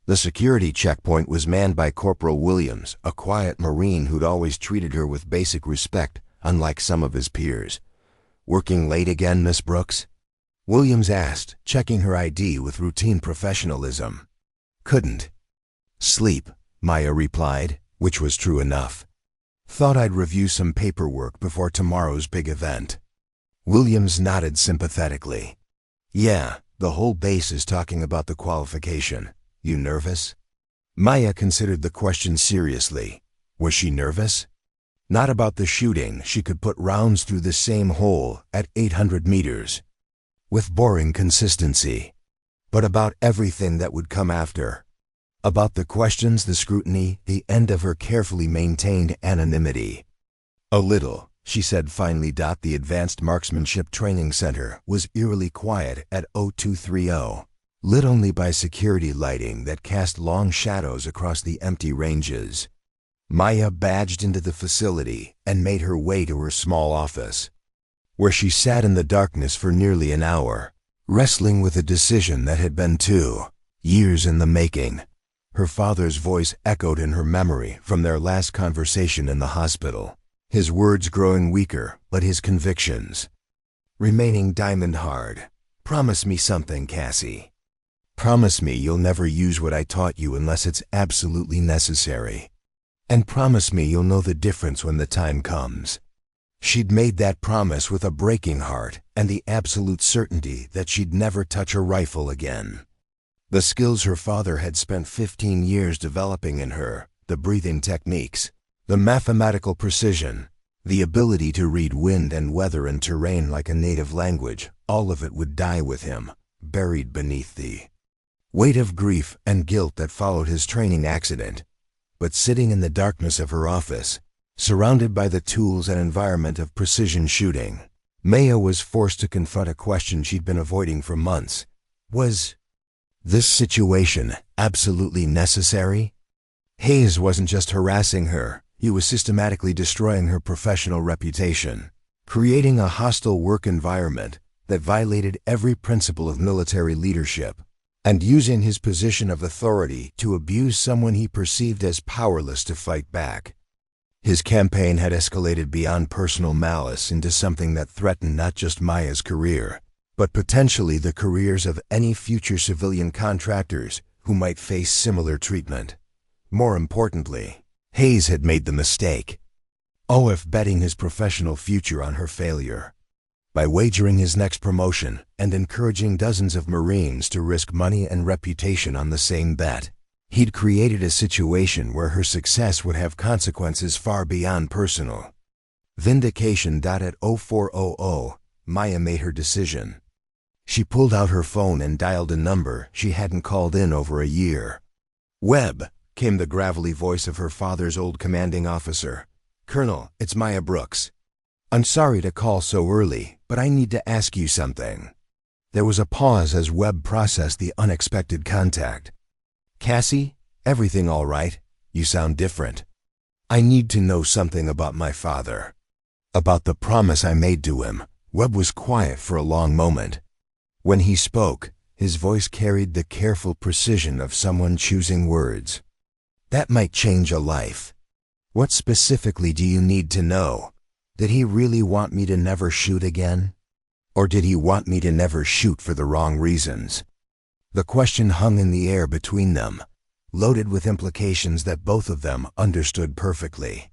The security checkpoint was manned by Corporal Williams, a quiet Marine who'd always treated her with basic respect, unlike some of his peers. "Working late again, Miss Brooks?" Williams asked, checking her ID with routine professionalism. "Couldn't sleep," Maya replied, which was true enough. "Thought I'd review some paperwork before tomorrow's big event." Williams nodded sympathetically. "Yeah, the whole base is talking about the qualification. You nervous?" Maya considered the question seriously. Was she nervous? Not about the shooting. She could put rounds through the same hole at 800 meters with boring consistency. But about everything that would come after. About the questions, the scrutiny, the end of her carefully maintained anonymity. "A little," she said finally. The Advanced Marksmanship Training Center was eerily quiet at 0230, lit only by security lighting that cast long shadows across the empty ranges. Maya badged into the facility and made her way to her small office, where she sat in the darkness for nearly an hour, wrestling with a decision that had been 2 years in the making. Her father's voice echoed in her memory from their last conversation in the hospital, his words growing weaker, but his convictions remaining diamond hard. "Promise me something, Cassie. Promise me you'll never use what I taught you unless it's absolutely necessary. And promise me you'll know the difference when the time comes." She'd made that promise with a breaking heart and the absolute certainty that she'd never touch a rifle again. The skills her father had spent 15 years developing in her, the breathing techniques, the mathematical precision, the ability to read wind and weather and terrain like a native language, all of it would die with him, buried beneath the weight of grief and guilt that followed his training accident. But sitting in the darkness of her office, surrounded by the tools and environment of precision shooting, Maya was forced to confront a question she'd been avoiding for months. Was this situation absolutely necessary? Hayes wasn't just harassing her, he was systematically destroying her professional reputation, creating a hostile work environment that violated every principle of military leadership, and using his position of authority to abuse someone he perceived as powerless to fight back. His campaign had escalated beyond personal malice into something that threatened not just Maya's career, but potentially the careers of any future civilian contractors who might face similar treatment. More importantly, Hayes had made the mistake of betting his professional future on her failure. By wagering his next promotion and encouraging dozens of Marines to risk money and reputation on the same bet, he'd created a situation where her success would have consequences far beyond personal vindication. At 0400, Maya made her decision. She pulled out her phone and dialed a number she hadn't called in over a year. "Webb," came the gravelly voice of her father's old commanding officer. "Colonel, it's Maya Brooks. I'm sorry to call so early, but I need to ask you something." There was a pause as Webb processed the unexpected contact. "Cassie, everything all right? You sound different." "I need to know something about my father. About the promise I made to him." Webb was quiet for a long moment. When he spoke, his voice carried the careful precision of someone choosing words. "That might change a life. What specifically do you need to know? Did he really want me to never shoot again? Or did he want me to never shoot for the wrong reasons?" The question hung in the air between them, loaded with implications that both of them understood perfectly.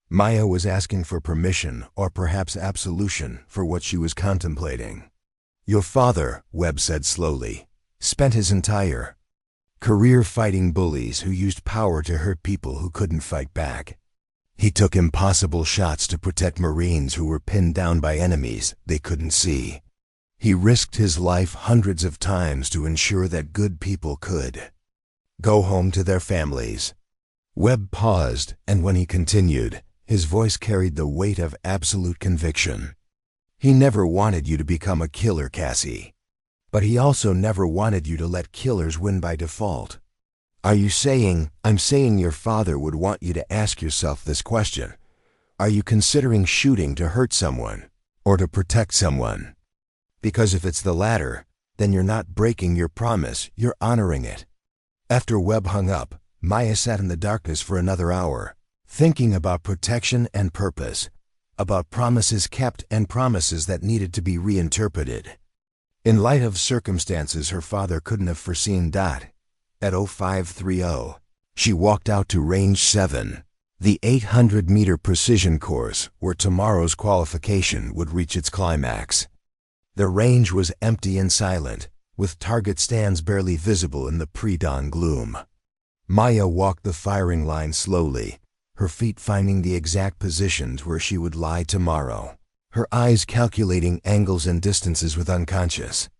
Maya was asking for permission, or perhaps absolution, for what she was contemplating. "Your father," Webb said slowly, "spent his entire career fighting bullies who used power to hurt people who couldn't fight back. He took impossible shots to protect Marines who were pinned down by enemies they couldn't see. He risked his life hundreds of times to ensure that good people could go home to their families." Webb paused, and when he continued, his voice carried the weight of absolute conviction. "He never wanted you to become a killer, Cassie. But he also never wanted you to let killers win by default." "Are you saying—" "I'm saying your father would want you to ask yourself this question. Are you considering shooting to hurt someone, or to protect someone? Because if it's the latter, then you're not breaking your promise, you're honoring it." After Webb hung up, Maya sat in the darkness for another hour, thinking about protection and purpose, about promises kept and promises that needed to be reinterpreted. In light of circumstances her father couldn't have foreseen. At 0530, she walked out to Range 7, the 800-meter precision course where tomorrow's qualification would reach its climax. The range was empty and silent, with target stands barely visible in the pre-dawn gloom. Maya walked the firing line slowly, her feet finding the exact positions where she would lie tomorrow, her eyes calculating angles and distances with unconscious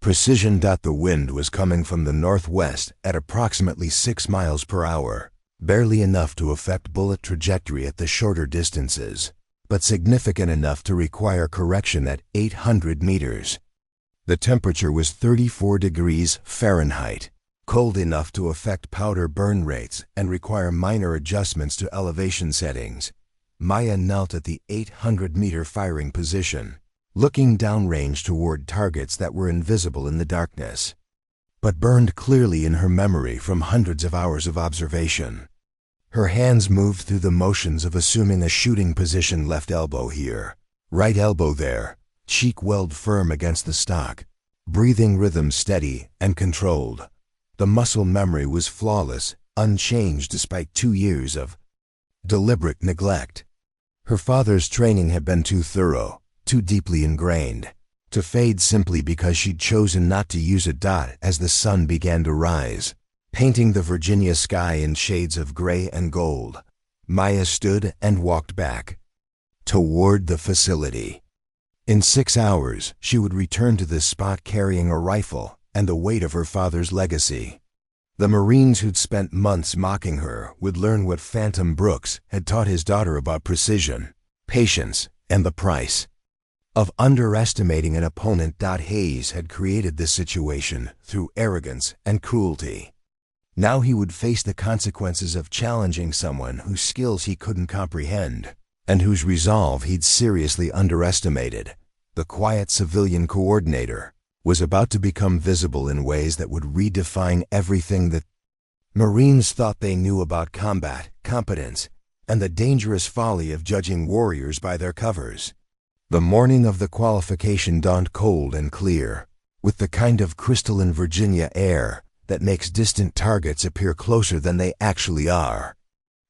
precision. The wind was coming from the northwest at approximately 6 miles per hour, barely enough to affect bullet trajectory at the shorter distances, but significant enough to require correction at 800 meters. The temperature was 34 degrees Fahrenheit, cold enough to affect powder burn rates and require minor adjustments to elevation settings. Maya knelt at the 800-meter firing position, looking downrange toward targets that were invisible in the darkness, but burned clearly in her memory from hundreds of hours of observation. Her hands moved through the motions of assuming a shooting position: left elbow here, right elbow there, cheek weld firm against the stock, breathing rhythm steady and controlled. The muscle memory was flawless, unchanged despite 2 years of deliberate neglect. Her father's training had been too thorough, too deeply ingrained, to fade simply because she'd chosen not to use it. As the sun began to rise, painting the Virginia sky in shades of gray and gold, Maya stood and walked back toward the facility. In 6 hours, she would return to this spot carrying a rifle and the weight of her father's legacy. The Marines who'd spent months mocking her would learn what Phantom Brooks had taught his daughter about precision, patience, and the price of underestimating an opponent. Hayes had created this situation through arrogance and cruelty. Now he would face the consequences of challenging someone whose skills he couldn't comprehend, and whose resolve he'd seriously underestimated. The quiet civilian coordinator was about to become visible in ways that would redefine everything that Marines thought they knew about combat, competence, and the dangerous folly of judging warriors by their covers. The morning of the qualification dawned cold and clear, with the kind of crystalline Virginia air that makes distant targets appear closer than they actually are.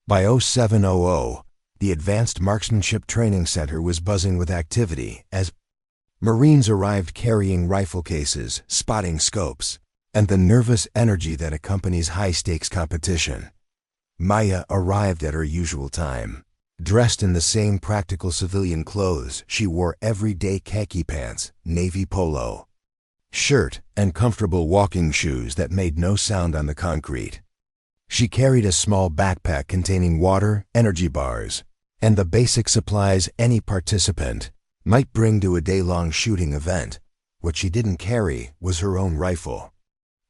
By 0700, the Advanced Marksmanship Training Center was buzzing with activity as Marines arrived carrying rifle cases, spotting scopes, and the nervous energy that accompanies high-stakes competition. Maya arrived at her usual time, dressed in the same practical civilian clothes she wore every day: khaki pants, navy polo shirt, and comfortable walking shoes that made no sound on the concrete. She carried a small backpack containing water, energy bars, and the basic supplies any participant might bring to a day-long shooting event. What she didn't carry was her own rifle.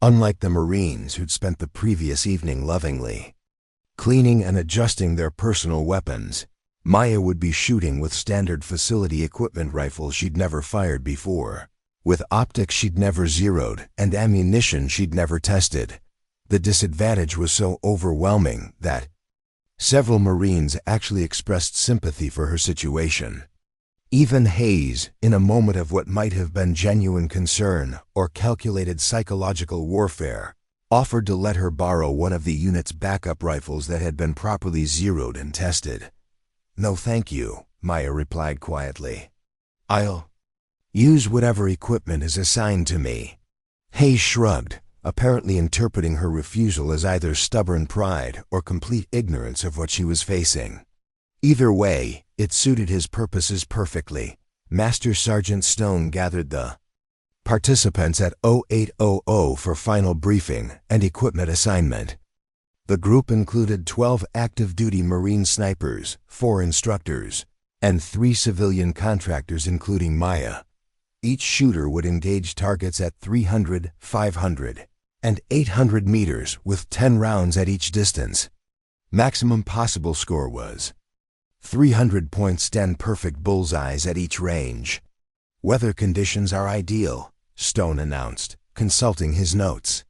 Unlike the Marines who'd spent the previous evening lovingly cleaning and adjusting their personal weapons, Maya would be shooting with standard facility equipment rifles she'd never fired before, with optics she'd never zeroed and ammunition she'd never tested. The disadvantage was so overwhelming that several Marines actually expressed sympathy for her situation. Even Hayes, in a moment of what might have been genuine concern or calculated psychological warfare, offered to let her borrow one of the unit's backup rifles that had been properly zeroed and tested. "No thank you," Maya replied quietly. "I'll use whatever equipment is assigned to me." Hayes shrugged, apparently interpreting her refusal as either stubborn pride or complete ignorance of what she was facing. Either way, it suited his purposes perfectly. Master Sergeant Stone gathered the participants at 0800 for final briefing and equipment assignment. The group included 12 active-duty Marine snipers, 4 instructors, and 3 civilian contractors including Maya. Each shooter would engage targets at 300, 500, and 800 meters with 10 rounds at each distance. Maximum possible score was 300 points, 10 perfect bullseyes at each range. "Weather conditions are ideal," Stone announced, consulting his notes.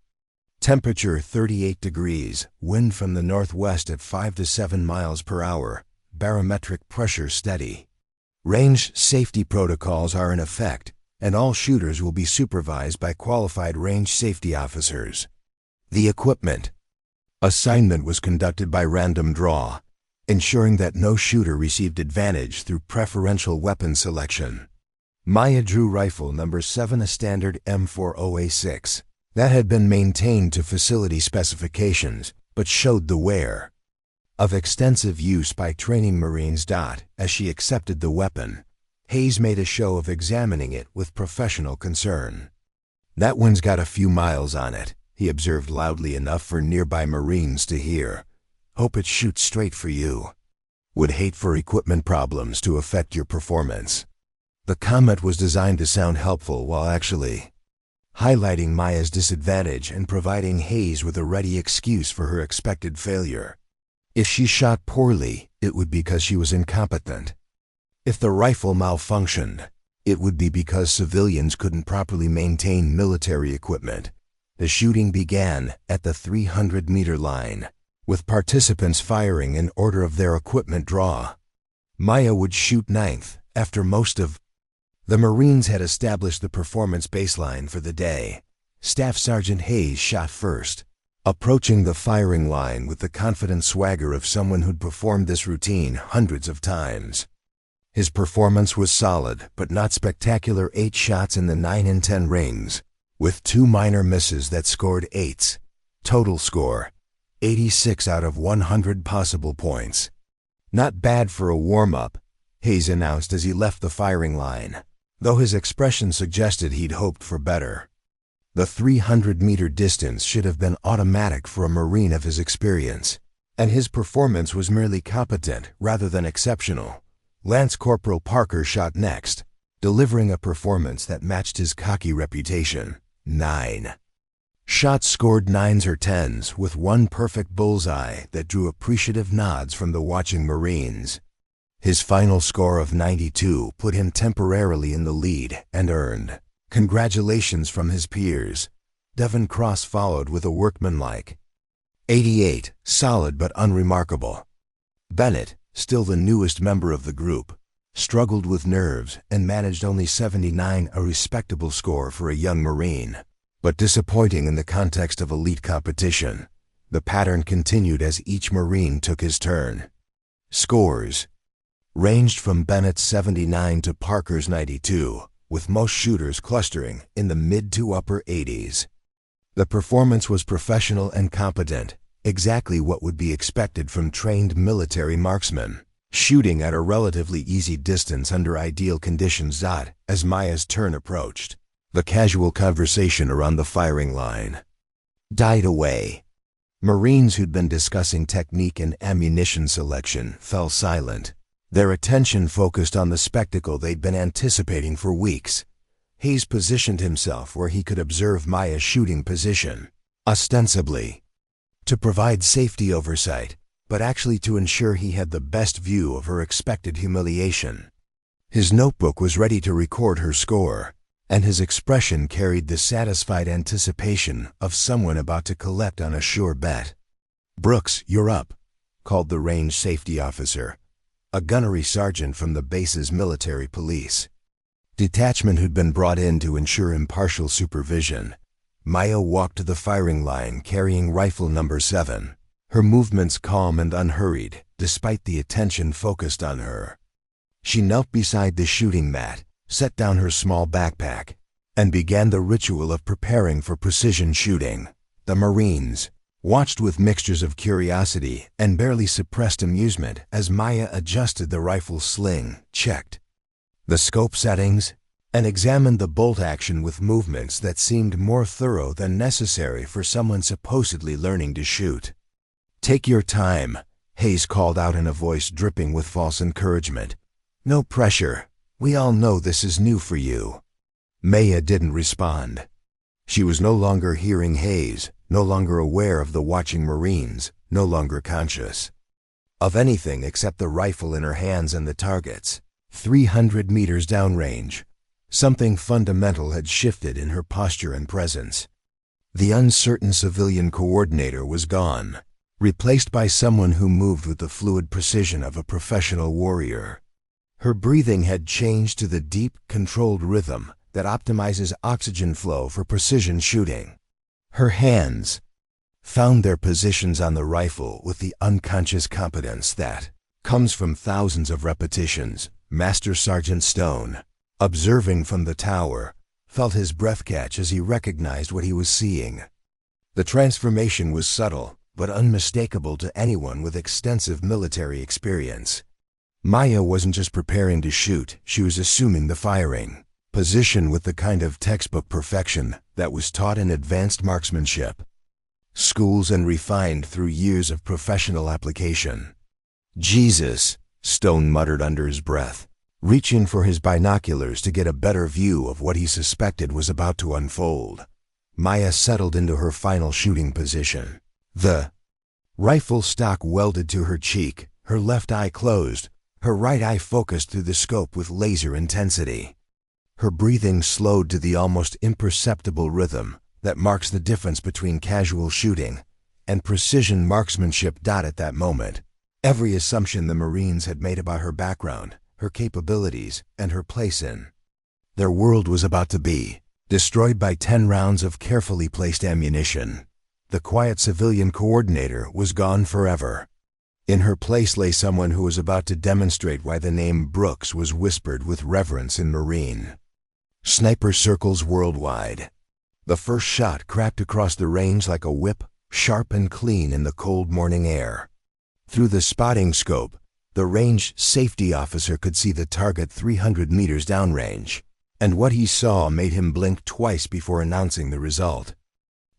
Temperature 38 degrees, wind from the northwest at 5 to 7 miles per hour, barometric pressure steady. Range safety protocols are in effect, and all shooters will be supervised by qualified range safety officers. The equipment assignment was conducted by random draw, ensuring that no shooter received advantage through preferential weapon selection. Maya drew rifle number 7, a standard M40A6 that had been maintained to facility specifications but showed the wear of extensive use by training Marines. As she accepted the weapon, Hayes made a show of examining it with professional concern. "That one's got a few miles on it," he observed loudly enough for nearby Marines to hear. "Hope it shoots straight for you. Would hate for equipment problems to affect your performance." The comment was designed to sound helpful while actually highlighting Maya's disadvantage and providing Hayes with a ready excuse for her expected failure. If she shot poorly, it would be because she was incompetent. If the rifle malfunctioned, it would be because civilians couldn't properly maintain military equipment. The shooting began at the 300-meter line, with participants firing in order of their equipment draw. Maya would shoot ninth, after most of the Marines had established the performance baseline for the day. Staff Sergeant Hayes shot first, approaching the firing line with the confident swagger of someone who'd performed this routine hundreds of times. His performance was solid, but not spectacular. 8 shots in the 9 and 10 rings, with 2 minor misses that scored 8s. Total score, 86 out of 100 possible points. "Not bad for a warm-up," Hayes announced as he left the firing line, though his expression suggested he'd hoped for better. The 300-meter distance should have been automatic for a Marine of his experience, and his performance was merely competent rather than exceptional. Lance Corporal Parker shot next, delivering a performance that matched his cocky reputation. 9 shots scored 9s or 10s, with one perfect bullseye that drew appreciative nods from the watching Marines. His final score of 92 put him temporarily in the lead and earned congratulations from his peers. Devon Cross followed with a workmanlike 88, solid but unremarkable. Bennett, still the newest member of the group, struggled with nerves and managed only 79, a respectable score for a young Marine, but disappointing in the context of elite competition. The pattern continued as each Marine took his turn. Scores ranged from Bennett's 79 to Parker's 92, with most shooters clustering in the mid to upper 80s. The performance was professional and competent, exactly what would be expected from trained military marksmen, shooting at a relatively easy distance under ideal conditions. As Maya's turn approached, the casual conversation around the firing line died away. Marines who'd been discussing technique and ammunition selection fell silent, their attention focused on the spectacle they'd been anticipating for weeks. Hayes positioned himself where he could observe Maya's shooting position, ostensibly to provide safety oversight, but actually to ensure he had the best view of her expected humiliation. His notebook was ready to record her score, and his expression carried the satisfied anticipation of someone about to collect on a sure bet. "Brooks, you're up," called the range safety officer, a gunnery sergeant from the base's military police detachment who'd been brought in to ensure impartial supervision. Maya walked to the firing line carrying rifle number 7, her movements calm and unhurried, despite the attention focused on her. She knelt beside the shooting mat, set down her small backpack, and began the ritual of preparing for precision shooting. The Marines watched with mixtures of curiosity and barely suppressed amusement as Maya adjusted the rifle sling, checked the scope settings, and examined the bolt action with movements that seemed more thorough than necessary for someone supposedly learning to shoot. "Take your time," Hayes called out in a voice dripping with false encouragement. "No pressure. We all know this is new for you." Maya didn't respond. She was no longer hearing Hayes, no longer aware of the watching Marines, no longer conscious of anything except the rifle in her hands and the targets. 300 meters downrange, something fundamental had shifted in her posture and presence. The uncertain civilian coordinator was gone, replaced by someone who moved with the fluid precision of a professional warrior. Her breathing had changed to the deep, controlled rhythm that optimizes oxygen flow for precision shooting. Her hands found their positions on the rifle with the unconscious competence that comes from thousands of repetitions. Master Sergeant Stone, observing from the tower, felt his breath catch as he recognized what he was seeing. The transformation was subtle, but unmistakable to anyone with extensive military experience. Maya wasn't just preparing to shoot, she was assuming the firing position with the kind of textbook perfection that was taught in advanced marksmanship schools and refined through years of professional application. "Jesus," Stone muttered under his breath, reaching for his binoculars to get a better view of what he suspected was about to unfold. Maya settled into her final shooting position. The rifle stock welded to her cheek, her left eye closed, her right eye focused through the scope with laser intensity. Her breathing slowed to the almost imperceptible rhythm that marks the difference between casual shooting and precision marksmanship. At that moment, every assumption the Marines had made about her background, her capabilities, and her place in their world was about to be destroyed by 10 rounds of carefully placed ammunition. The quiet civilian coordinator was gone forever. In her place lay someone who was about to demonstrate why the name Brooks was whispered with reverence in Marine sniper circles worldwide. The first shot cracked across the range like a whip, sharp and clean in the cold morning air. Through the spotting scope, the range safety officer could see the target 300 meters downrange. and what he saw made him blink twice before announcing the result.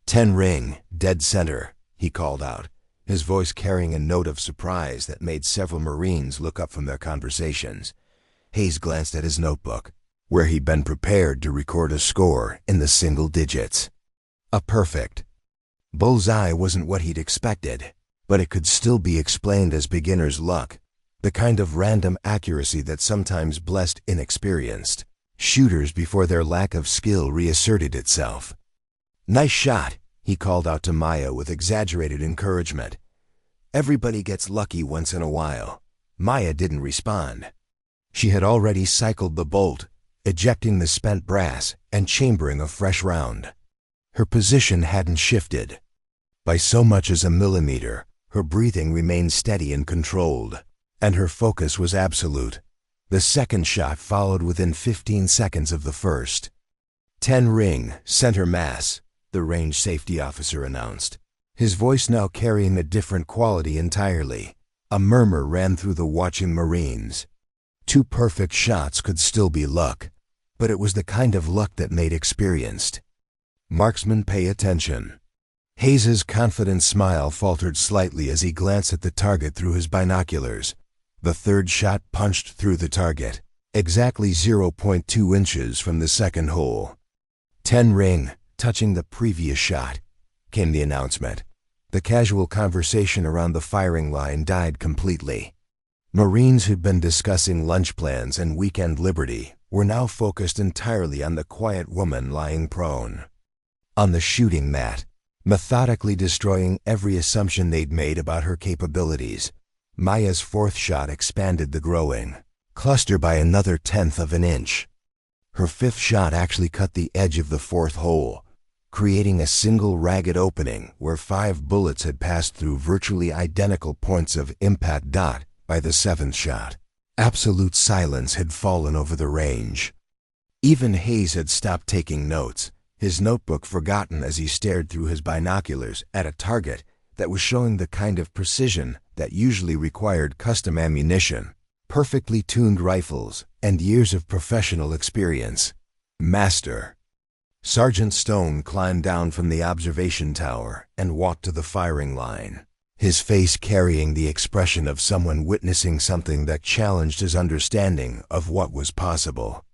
10 ring, dead center, he called out, his voice carrying a note of surprise that made several Marines look up from their conversations. Hayes glanced at his notebook, where he'd been prepared to record a score in the single digits. A perfect. Bullseye wasn't what he'd expected, but it could still be explained as beginner's luck, the kind of random accuracy that sometimes blessed inexperienced shooters before their lack of skill reasserted itself. "Nice shot," he called out to Maya with exaggerated encouragement. Everybody gets lucky once in a while. Maya didn't respond. She had already cycled the bolt, ejecting the spent brass and chambering a fresh round. Her position hadn't shifted. By so much as a millimeter, her breathing remained steady and controlled, and her focus was absolute. The second shot followed within 15 seconds of the first. 10 ring, center mass, the range safety officer announced, his voice now carrying a different quality entirely. A murmur ran through the watching Marines. 2 perfect shots could still be luck, but it was the kind of luck that made experienced. Marksmen pay attention. Hayes's confident smile faltered slightly as he glanced at the target through his binoculars. The third shot punched through the target, exactly 0.2 inches from the second hole. 10 ring, touching the previous shot, came the announcement. The casual conversation around the firing line died completely. Marines who'd been discussing lunch plans and weekend liberty were now focused entirely on the quiet woman lying prone on the shooting mat, methodically destroying every assumption they'd made about her capabilities. Maya's fourth shot expanded the growing cluster by another 1/10 of an inch. Her fifth shot actually cut the edge of the fourth hole, creating a single ragged opening where 5 bullets had passed through virtually identical points of impact. By the 7th shot, absolute silence had fallen over the range. Even Hayes had stopped taking notes, his notebook forgotten as he stared through his binoculars at a target that was showing the kind of precision that usually required custom ammunition, perfectly tuned rifles, and years of professional experience. Master. Sergeant Stone climbed down from the observation tower and walked to the firing line, his face carrying the expression of someone witnessing something that challenged his understanding of what was possible.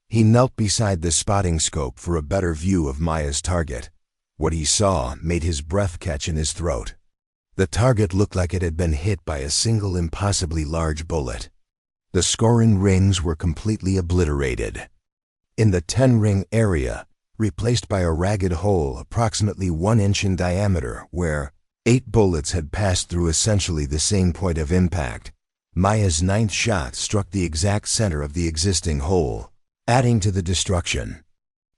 He knelt beside the spotting scope for a better view of Maya's target. What he saw made his breath catch in his throat. The target looked like it had been hit by a single impossibly large bullet. The scoring rings were completely obliterated. In the 10-ring area, replaced by a ragged hole approximately 1 inch in diameter where 8 bullets had passed through essentially the same point of impact, Maya's 9th shot struck the exact center of the existing hole, adding to the destruction,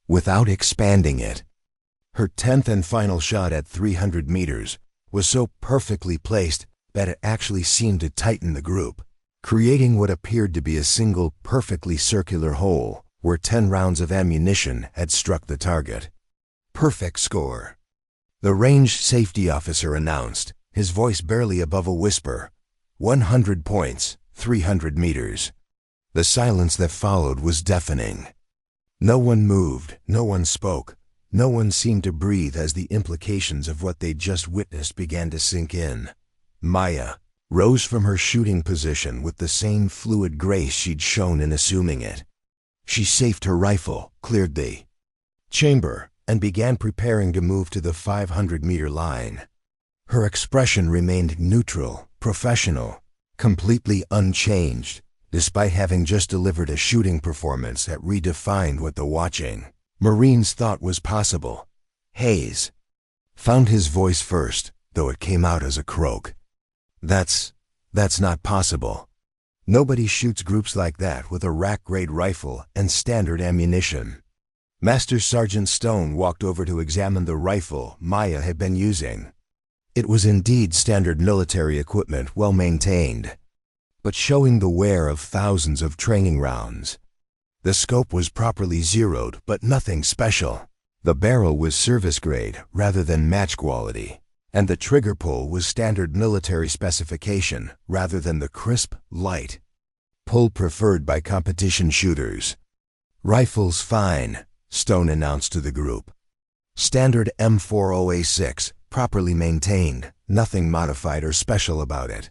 without expanding it. Her 10th and final shot at 300 meters was so perfectly placed that it actually seemed to tighten the group, creating what appeared to be a single perfectly circular hole where 10 rounds of ammunition had struck the target. Perfect score. The range safety officer announced, his voice barely above a whisper. 100 points, 300 meters. The silence that followed was deafening. No one moved, no one spoke, no one seemed to breathe as the implications of what they'd just witnessed began to sink in. Maya rose from her shooting position with the same fluid grace she'd shown in assuming it. She safed her rifle, cleared the chamber, and began preparing to move to the 500-meter line. Her expression remained neutral, professional, completely unchanged, despite having just delivered a shooting performance that redefined what the watching Marines thought was possible. Hayes found his voice first, though it came out as a croak. That's not possible. Nobody shoots groups like that with a rack-grade rifle and standard ammunition. Master Sergeant Stone walked over to examine the rifle Maya had been using. It was indeed standard military equipment, well maintained, but showing the wear of thousands of training rounds. The scope was properly zeroed, but nothing special. The barrel was service grade rather than match quality, and the trigger pull was standard military specification rather than the crisp, light pull preferred by competition shooters. "Rifle's fine," Stone announced to the group. "Standard M40A6, properly maintained, nothing modified or special about it."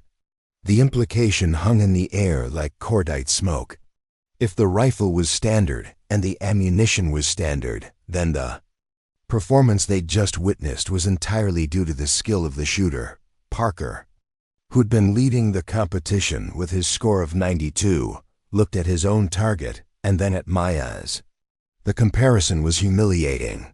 The implication hung in the air like cordite smoke. If the rifle was standard and the ammunition was standard, then the performance they'd just witnessed was entirely due to the skill of the shooter, Parker, who'd been leading the competition with his score of 92, looked at his own target and then at Maya's. The comparison was humiliating.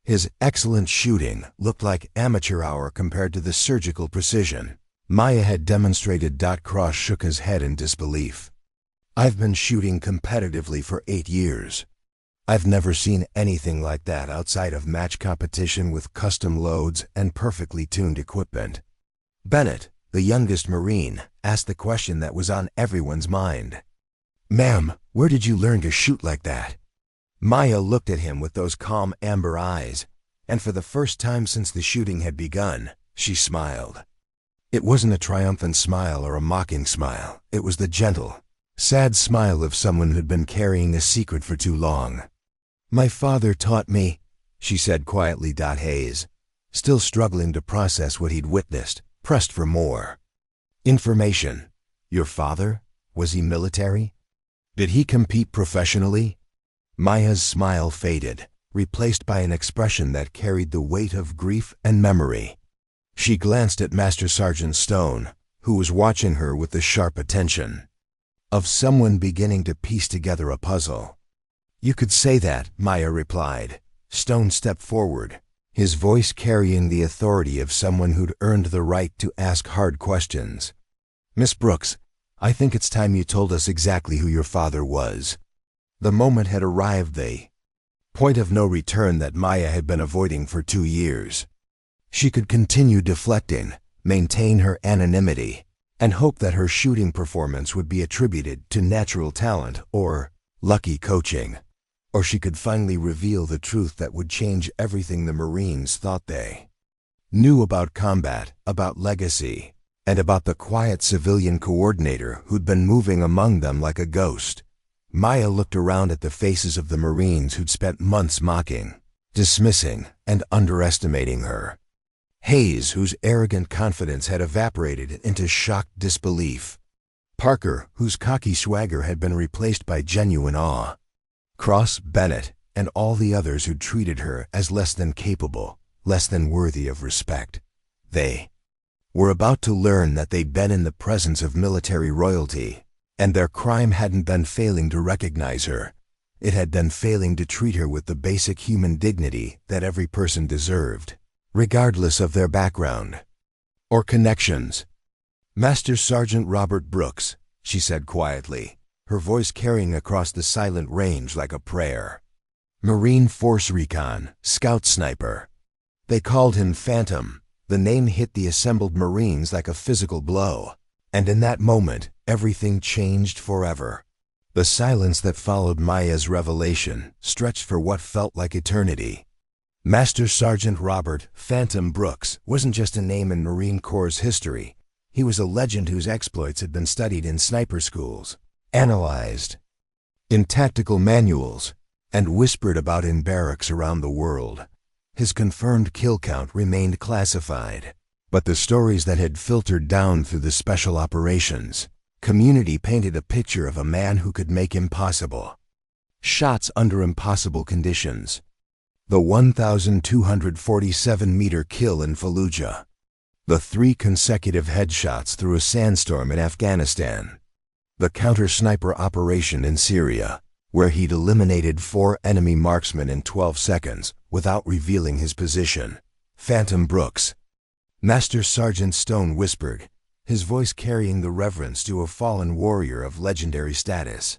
His excellent shooting looked like amateur hour compared to the surgical precision Maya had demonstrated. Cross shook his head in disbelief. "I've been shooting competitively for 8 years. I've never seen anything like that outside of match competition with custom loads and perfectly tuned equipment." Bennett, the youngest Marine, asked the question that was on everyone's mind. "Ma'am, where did you learn to shoot like that?" Maya looked at him with those calm amber eyes, and for the first time since the shooting had begun, she smiled. It wasn't a triumphant smile or a mocking smile. It was the gentle, sad smile of someone who'd been carrying a secret for too long. "My father taught me," she said quietly. Hayes, still struggling to process what he'd witnessed, pressed for more information. "Your father? Was he military? Did he compete professionally?" Maya's smile faded, replaced by an expression that carried the weight of grief and memory. She glanced at Master Sergeant Stone, who was watching her with the sharp attention of someone beginning to piece together a puzzle. "You could say that," Maya replied. Stone stepped forward, his voice carrying the authority of someone who'd earned the right to ask hard questions. "Miss Brooks, I think it's time you told us exactly who your father was." The moment had arrived, the point of no return that Maya had been avoiding for 2 years. She could continue deflecting, maintain her anonymity, and hope that her shooting performance would be attributed to natural talent or lucky coaching. Or she could finally reveal the truth that would change everything the Marines thought they knew about combat, about legacy, and about the quiet civilian coordinator who'd been moving among them like a ghost. Maya looked around at the faces of the Marines who'd spent months mocking, dismissing, and underestimating her. Hayes, whose arrogant confidence had evaporated into shocked disbelief. Parker, whose cocky swagger had been replaced by genuine awe. Cross, Bennett, and all the others who treated her as less than capable, less than worthy of respect. They were about to learn that they'd been in the presence of military royalty, and their crime hadn't been failing to recognize her. It had been failing to treat her with the basic human dignity that every person deserved, regardless of their background or connections. "Master Sergeant Robert Brooks," she said quietly, her voice carrying across the silent range like a prayer. "Marine Force Recon, Scout Sniper." They called him Phantom. The name hit the assembled Marines like a physical blow, and in that moment, everything changed forever. The silence that followed Maya's revelation stretched for what felt like eternity. Master Sergeant Robert "Phantom" Brooks wasn't just a name in Marine Corps history. He was a legend whose exploits had been studied in sniper schools, analyzed in tactical manuals, and whispered about in barracks around the world. His confirmed kill count remained classified, but the stories that had filtered down through the special operations community painted a picture of a man who could make impossible shots under impossible conditions. The 1,247-meter kill in Fallujah. The 3 consecutive headshots through a sandstorm in Afghanistan. The counter-sniper operation in Syria, where he'd eliminated 4 enemy marksmen in 12 seconds without revealing his position. Phantom Brooks. Master Sergeant Stone whispered, his voice carrying the reverence to a fallen warrior of legendary status.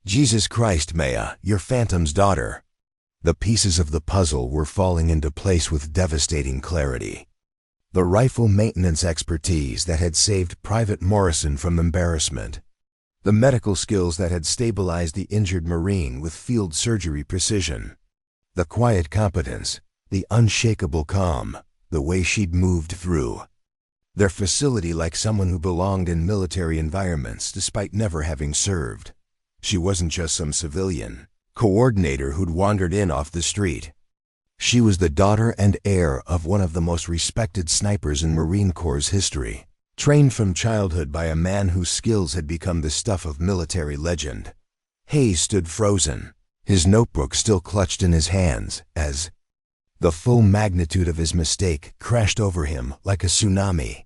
"Jesus Christ, Maya, you're Phantom's daughter." The pieces of the puzzle were falling into place with devastating clarity. The rifle maintenance expertise that had saved Private Morrison from embarrassment. The medical skills that had stabilized the injured Marine with field surgery precision. The quiet competence, the unshakable calm, the way she'd moved through their facility like someone who belonged in military environments despite never having served. She wasn't just some civilian. coordinator who'd wandered in off the street. She was the daughter and heir of one of the most respected snipers in Marine Corps' history, trained from childhood by a man whose skills had become the stuff of military legend. Hayes stood frozen, his notebook still clutched in his hands, as the full magnitude of his mistake crashed over him like a tsunami.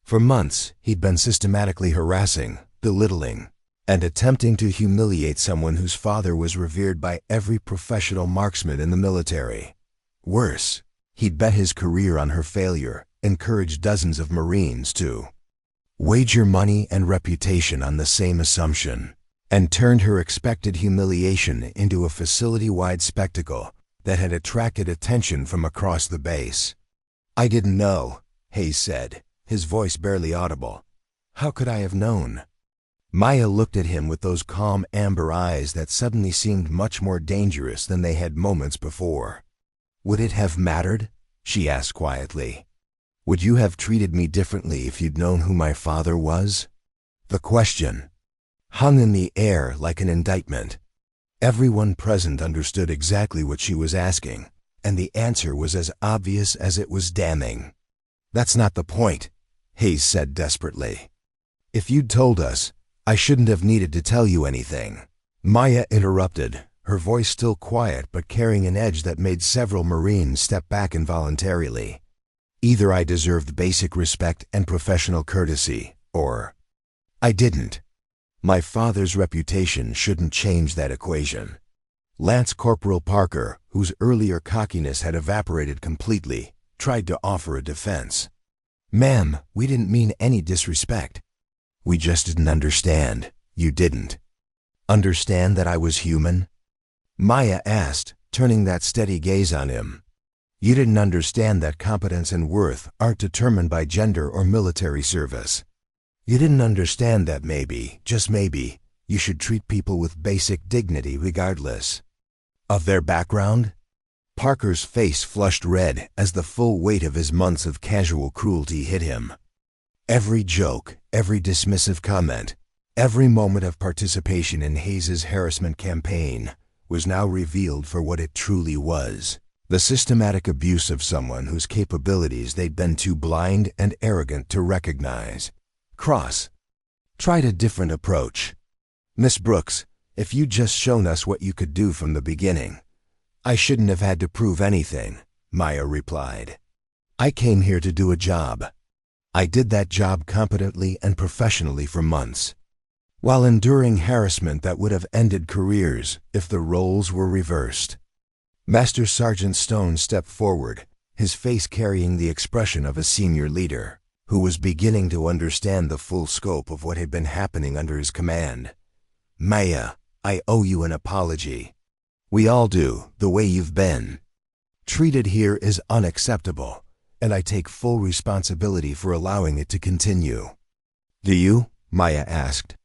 For months, he'd been systematically harassing, belittling, and attempting to humiliate someone whose father was revered by every professional marksman in the military. Worse, he'd bet his career on her failure, encouraged dozens of Marines to wager money and reputation on the same assumption, and turned her expected humiliation into a facility-wide spectacle that had attracted attention from across the base. "I didn't know," Hayes said, his voice barely audible. "How could I have known?" Maya looked at him with those calm amber eyes that suddenly seemed much more dangerous than they had moments before. "Would it have mattered?" she asked quietly. "Would you have treated me differently if you'd known who my father was?" The question hung in the air like an indictment. Everyone present understood exactly what she was asking, and the answer was as obvious as it was damning. "That's not the point," Hayes said desperately. "If you'd told us, I shouldn't have needed to tell you anything." Maya interrupted, her voice still quiet but carrying an edge that made several Marines step back involuntarily. "Either I deserved basic respect and professional courtesy, or I didn't. My father's reputation shouldn't change that equation." Lance Corporal Parker, whose earlier cockiness had evaporated completely, tried to offer a defense. "Ma'am, we didn't mean any disrespect. We just didn't understand. You didn't understand that I was human?" Maya asked, turning that steady gaze on him. "You didn't understand that competence and worth aren't determined by gender or military service. You didn't understand that maybe, just maybe, you should treat people with basic dignity regardless of their background?" Parker's face flushed red as the full weight of his months of casual cruelty hit him. Every joke, every dismissive comment, every moment of participation in Hayes's harassment campaign was now revealed for what it truly was: the systematic abuse of someone whose capabilities they'd been too blind and arrogant to recognize. Cross tried a different approach. "Miss Brooks, if you'd just shown us what you could do from the beginning, I shouldn't have had to prove anything," Maya replied. "I came here to do a job. I did that job competently and professionally for months, while enduring harassment that would have ended careers if the roles were reversed." Master Sergeant Stone stepped forward, his face carrying the expression of a senior leader who was beginning to understand the full scope of what had been happening under his command. "Maya, I owe you an apology. We all do, the way you've been treated here is unacceptable, and I take full responsibility for allowing it to continue." "Do you?" Maya asked.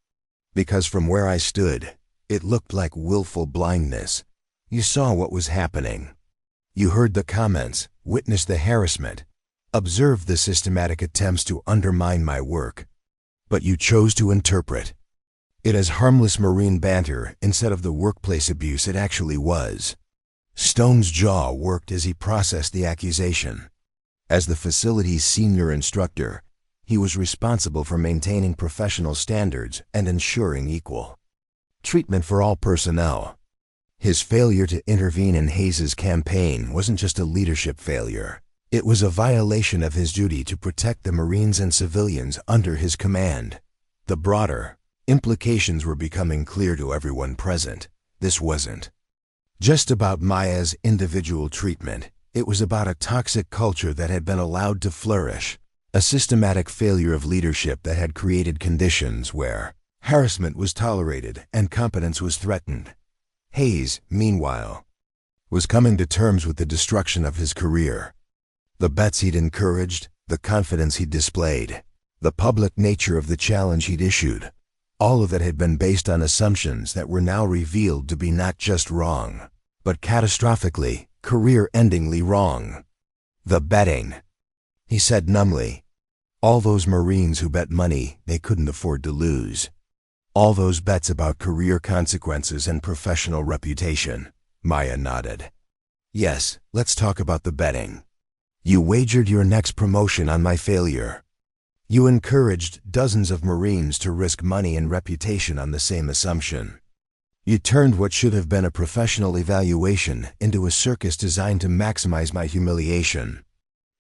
"Because from where I stood, it looked like willful blindness. You saw what was happening. You heard the comments, witnessed the harassment, observed the systematic attempts to undermine my work, but you chose to interpret it as harmless Marine banter instead of the workplace abuse it actually was." Stone's jaw worked as he processed the accusation. As the facility's senior instructor, he was responsible for maintaining professional standards and ensuring equal treatment for all personnel. His failure to intervene in Hayes's campaign wasn't just a leadership failure. It was a violation of his duty to protect the Marines and civilians under his command. The broader implications were becoming clear to everyone present. This wasn't just about Maya's individual treatment. It was about a toxic culture that had been allowed to flourish, a systematic failure of leadership that had created conditions where harassment was tolerated and competence was threatened. Hayes, meanwhile, was coming to terms with the destruction of his career. The bets he'd encouraged, the confidence he'd displayed, the public nature of the challenge he'd issued, all of it had been based on assumptions that were now revealed to be not just wrong, but catastrophically, career-endingly wrong. "The betting," he said numbly. "All those Marines who bet money they couldn't afford to lose. All those bets about career consequences and professional reputation. Maya nodded. Yes, let's talk about the betting. You wagered your next promotion on my failure. You encouraged dozens of Marines to risk money and reputation on the same assumption. You turned what should have been a professional evaluation into a circus designed to maximize my humiliation.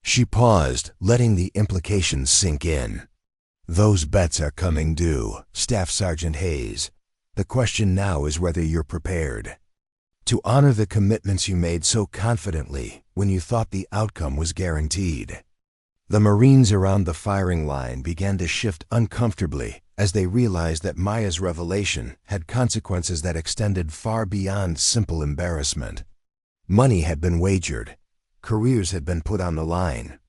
She paused, letting the implications sink in. Those bets are coming due, Staff Sergeant Hayes. The question now is whether you're prepared to honor the commitments you made so confidently when you thought the outcome was guaranteed. The Marines around the firing line began to shift uncomfortably as they realized that Maya's revelation had consequences that extended far beyond simple embarrassment. Money had been wagered. Careers had been put on the line.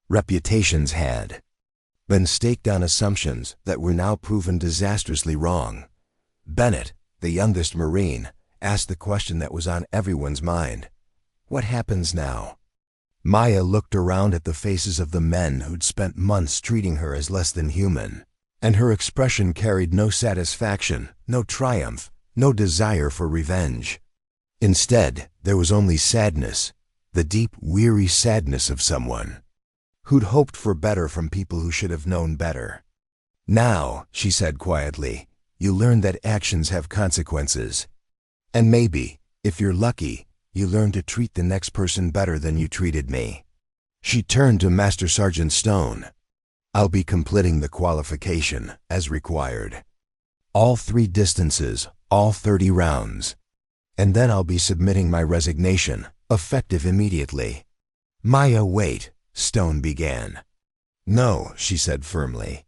Reputations had been staked on assumptions that were now proven disastrously wrong. Bennett, the youngest Marine, asked the question that was on everyone's mind. What happens now? Maya looked around at the faces of the men who'd spent months treating her as less than human, and her expression carried no satisfaction, no triumph, no desire for revenge. Instead, there was only sadness, the deep, weary sadness of someone who'd hoped for better from people who should have known better. Now, she said quietly, you learn that actions have consequences. And maybe, if you're lucky, you learn to treat the next person better than you treated me. She turned to Master Sergeant Stone. I'll be completing the qualification, as required. All 3 distances, all 30 rounds. And then I'll be submitting my resignation, effective immediately. Maya, wait, Stone began. No, she said firmly.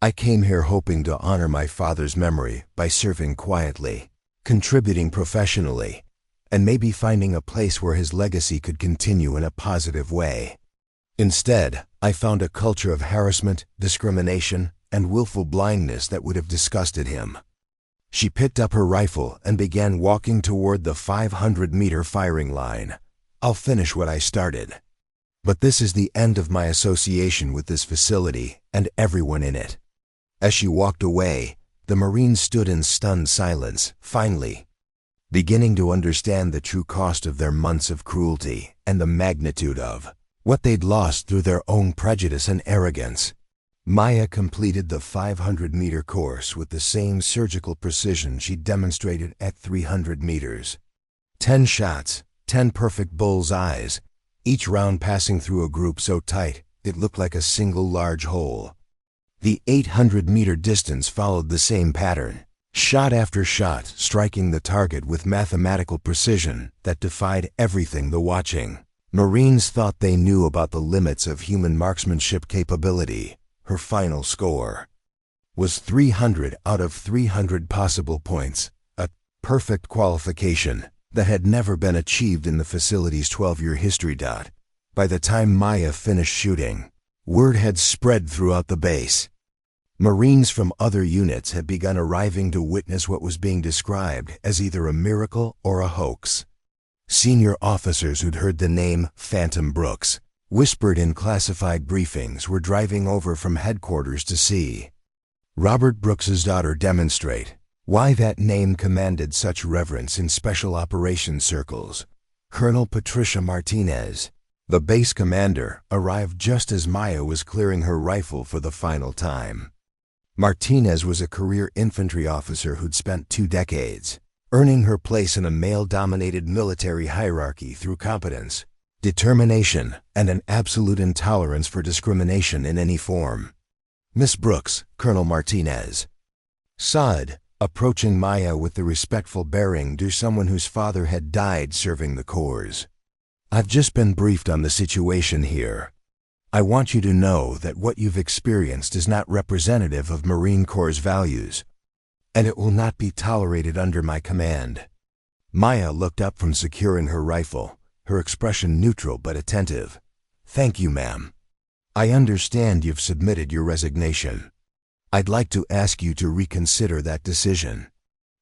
I came here hoping to honor my father's memory by serving quietly, contributing professionally, and maybe finding a place where his legacy could continue in a positive way. Instead, I found a culture of harassment, discrimination, and willful blindness that would have disgusted him. She picked up her rifle and began walking toward the 500-meter firing line. I'll finish what I started. But this is the end of my association with this facility and everyone in it. As she walked away, the Marines stood in stunned silence, finally beginning to understand the true cost of their months of cruelty and the magnitude of what they'd lost through their own prejudice and arrogance. Maya completed the 500-meter course with the same surgical precision she demonstrated at 300 meters. 10 shots, 10 perfect bull's eyes, each round passing through a group so tight it looked like a single large hole. The 800-meter distance followed the same pattern. Shot after shot, striking the target with mathematical precision that defied everything the watching Marines thought they knew about the limits of human marksmanship capability. Her final score was 300 out of 300 possible points, a perfect qualification that had never been achieved in the facility's 12-year history. By the time Maya finished shooting, word had spread throughout the base. Marines from other units had begun arriving to witness what was being described as either a miracle or a hoax. Senior officers who'd heard the name Phantom Brooks, whispered in classified briefings, were driving over from headquarters to see Robert Brooks's daughter demonstrate why that name commanded such reverence in special operations circles. Colonel Patricia Martinez, the base commander, arrived just as Maya was clearing her rifle for the final time. Martinez was a career infantry officer who'd spent 2 decades earning her place in a male-dominated military hierarchy through competence, determination, and an absolute intolerance for discrimination in any form. Miss Brooks, Colonel Martinez. Saad, approaching Maya with the respectful bearing due someone whose father had died serving the Corps. I've just been briefed on the situation here. I want you to know that what you've experienced is not representative of Marine Corps' values, and it will not be tolerated under my command. Maya looked up from securing her rifle, her expression neutral but attentive. Thank you, ma'am. I understand you've submitted your resignation. I'd like to ask you to reconsider that decision.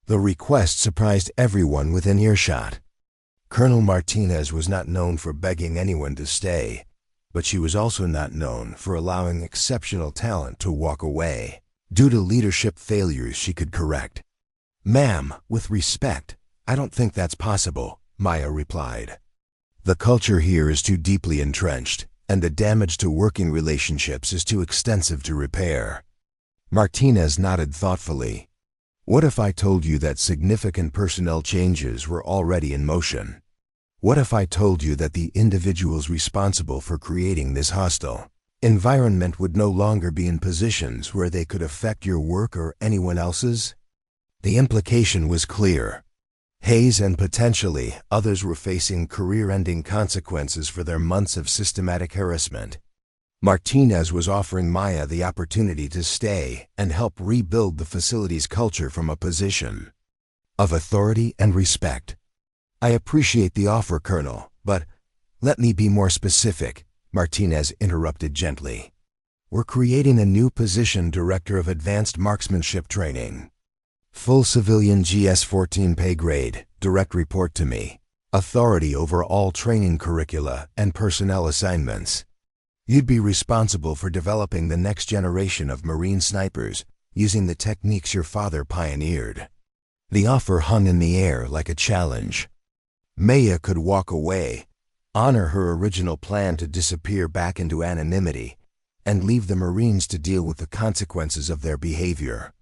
The request surprised everyone within earshot. Colonel Martinez was not known for begging anyone to stay, but she was also not known for allowing exceptional talent to walk away. Due to leadership failures she could correct. "Ma'am, with respect, I don't think that's possible," Maya replied. "The culture here is too deeply entrenched, and the damage to working relationships is too extensive to repair." Martinez nodded thoughtfully. "What if I told you that significant personnel changes were already in motion? What if I told you that the individuals responsible for creating this hostile environment would no longer be in positions where they could affect your work or anyone else's?" The implication was clear. Hayes and potentially others were facing career-ending consequences for their months of systematic harassment. Martinez was offering Maya the opportunity to stay and help rebuild the facility's culture from a position of authority and respect. "I appreciate the offer, Colonel, but let me be more specific," Martinez interrupted gently. "We're creating a new position, Director of Advanced Marksmanship Training. Full civilian GS-14 pay grade, direct report to me. Authority over all training curricula and personnel assignments. You'd be responsible for developing the next generation of Marine snipers using the techniques your father pioneered." The offer hung in the air like a challenge. Maya could walk away, honor her original plan to disappear back into anonymity, and leave the Marines to deal with the consequences of their behavior.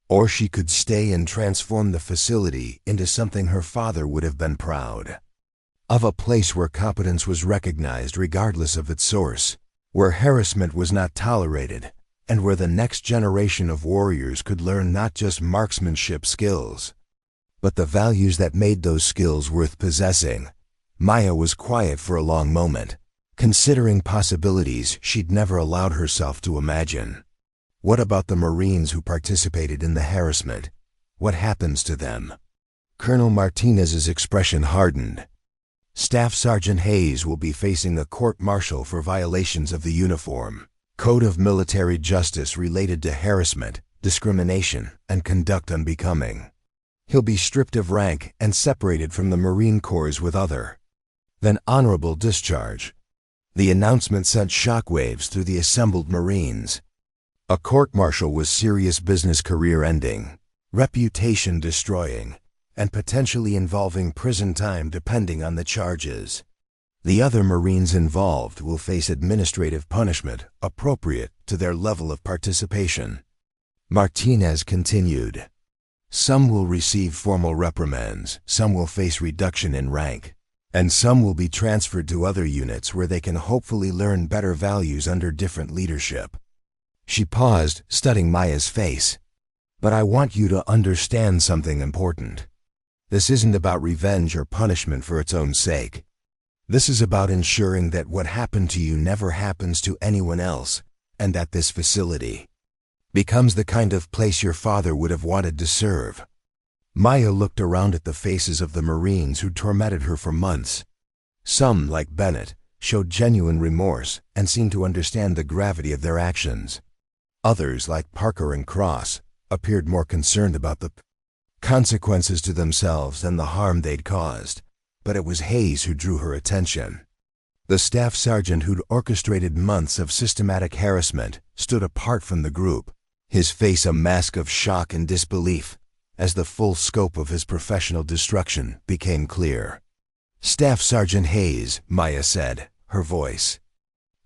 Or she could stay and transform the facility into something her father would have been proud of, a place where competence was recognized regardless of its source, where harassment was not tolerated, and where the next generation of warriors could learn not just marksmanship skills, but the values that made those skills worth possessing. Maya was quiet for a long moment, considering possibilities she'd never allowed herself to imagine. What about the Marines who participated in the harassment? What happens to them? Colonel Martinez's expression hardened. "Staff Sergeant Hayes will be facing a court-martial for violations of the Uniform Code of Military Justice related to harassment, discrimination, and conduct unbecoming. He'll be stripped of rank and separated from the Marine Corps with other than honorable discharge." The announcement sent shockwaves through the assembled Marines. A court-martial was serious business, career-ending, reputation-destroying, and potentially involving prison time depending on the charges. The other Marines involved will face administrative punishment appropriate to their level of participation. Martinez continued. "Some will receive formal reprimands, some will face reduction in rank, and some will be transferred to other units where they can hopefully learn better values under different leadership." She paused, studying Maya's face. "But I want you to understand something important. This isn't about revenge or punishment for its own sake. This is about ensuring that what happened to you never happens to anyone else, and that this facility becomes the kind of place your father would have wanted to serve." Maya looked around at the faces of the Marines who tormented her for months. Some, like Bennett, showed genuine remorse and seemed to understand the gravity of their actions. Others, like Parker and Cross, appeared more concerned about the consequences to themselves than the harm they'd caused. But it was Hayes who drew her attention. The staff sergeant who'd orchestrated months of systematic harassment stood apart from the group, his face a mask of shock and disbelief, as the full scope of his professional destruction became clear. "Staff Sergeant Hayes," Maya said, her voice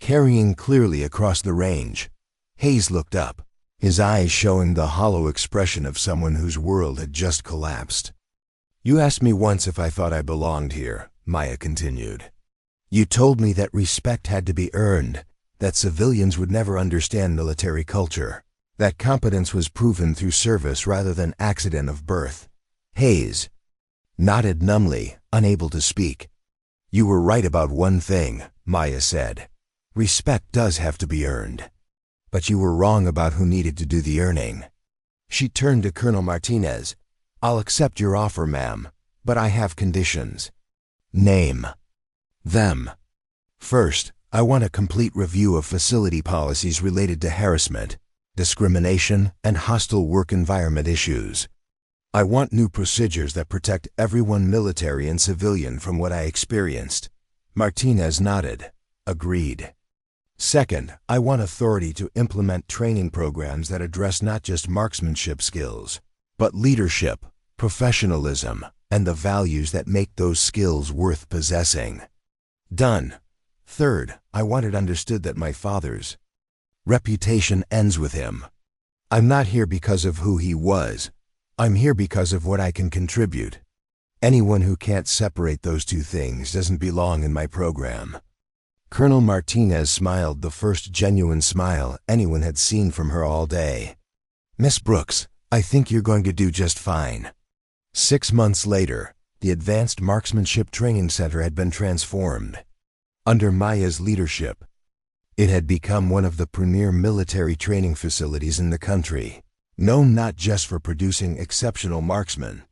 carrying clearly across the range. Hayes looked up, his eyes showing the hollow expression of someone whose world had just collapsed. "You asked me once if I thought I belonged here," Maya continued. "You told me that respect had to be earned, that civilians would never understand military culture, that competence was proven through service rather than accident of birth." Hayes nodded numbly, unable to speak. "You were right about one thing," Maya said. "Respect does have to be earned. But you were wrong about who needed to do the earning." She turned to Colonel Martinez. "I'll accept your offer, ma'am, but I have conditions." "Name them." "First, I want a complete review of facility policies related to harassment, discrimination, and hostile work environment issues. I want new procedures that protect everyone, military and civilian, from what I experienced." Martinez nodded, agreed. Second, I want authority to implement training programs that address not just marksmanship skills, but leadership, professionalism, and the values that make those skills worth possessing. Done. Third, I want it understood that my father's reputation ends with him. I'm not here because of who he was. I'm here because of what I can contribute. Anyone who can't separate those two things doesn't belong in my program. Colonel Martinez smiled, the first genuine smile anyone had seen from her all day. Miss Brooks, I think you're going to do just fine. 6 months later, the Advanced Marksmanship Training Center had been transformed. Under Maya's leadership, it had become one of the premier military training facilities in the country, known not just for producing exceptional marksmen,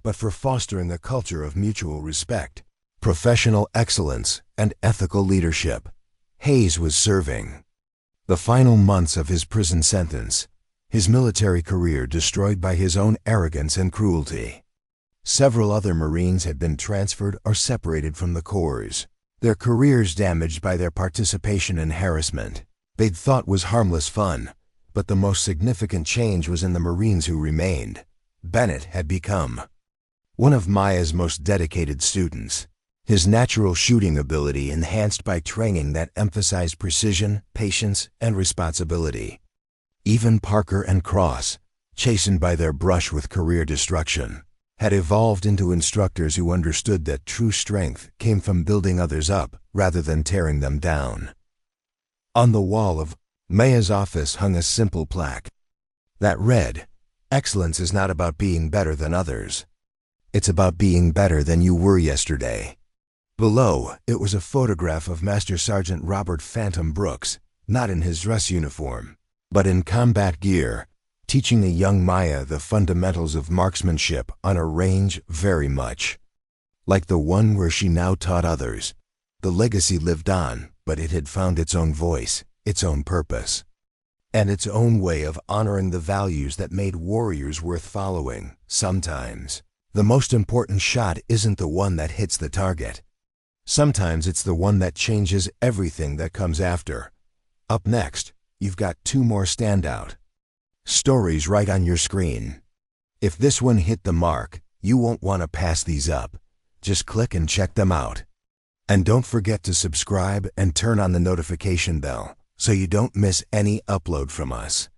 but for fostering a culture of mutual respect, professional excellence, and ethical leadership. Hayes was serving the final months of his prison sentence, his military career destroyed by his own arrogance and cruelty. Several other Marines had been transferred or separated from the Corps, their careers damaged by their participation in harassment they'd thought was harmless fun, but the most significant change was in the Marines who remained. Bennett had become one of Maya's most dedicated students, his natural shooting ability enhanced by training that emphasized precision, patience, and responsibility. Even Parker and Cross, chastened by their brush with career destruction, had evolved into instructors who understood that true strength came from building others up rather than tearing them down. On the wall of Maya's office hung a simple plaque that read, "Excellence is not about being better than others. It's about being better than you were yesterday." Below, it was a photograph of Master Sergeant Robert Phantom Brooks, not in his dress uniform, but in combat gear, teaching a young Maya the fundamentals of marksmanship on a range very much like the one where she now taught others. The legacy lived on, but it had found its own voice, its own purpose, and its own way of honoring the values that made warriors worth following. Sometimes, the most important shot isn't the one that hits the target. Sometimes it's the one that changes everything that comes after. Up next, you've got 2 more standout stories right on your screen. If this one hit the mark, you won't want to pass these up. Just click and check them out. And don't forget to subscribe and turn on the notification bell so you don't miss any upload from us.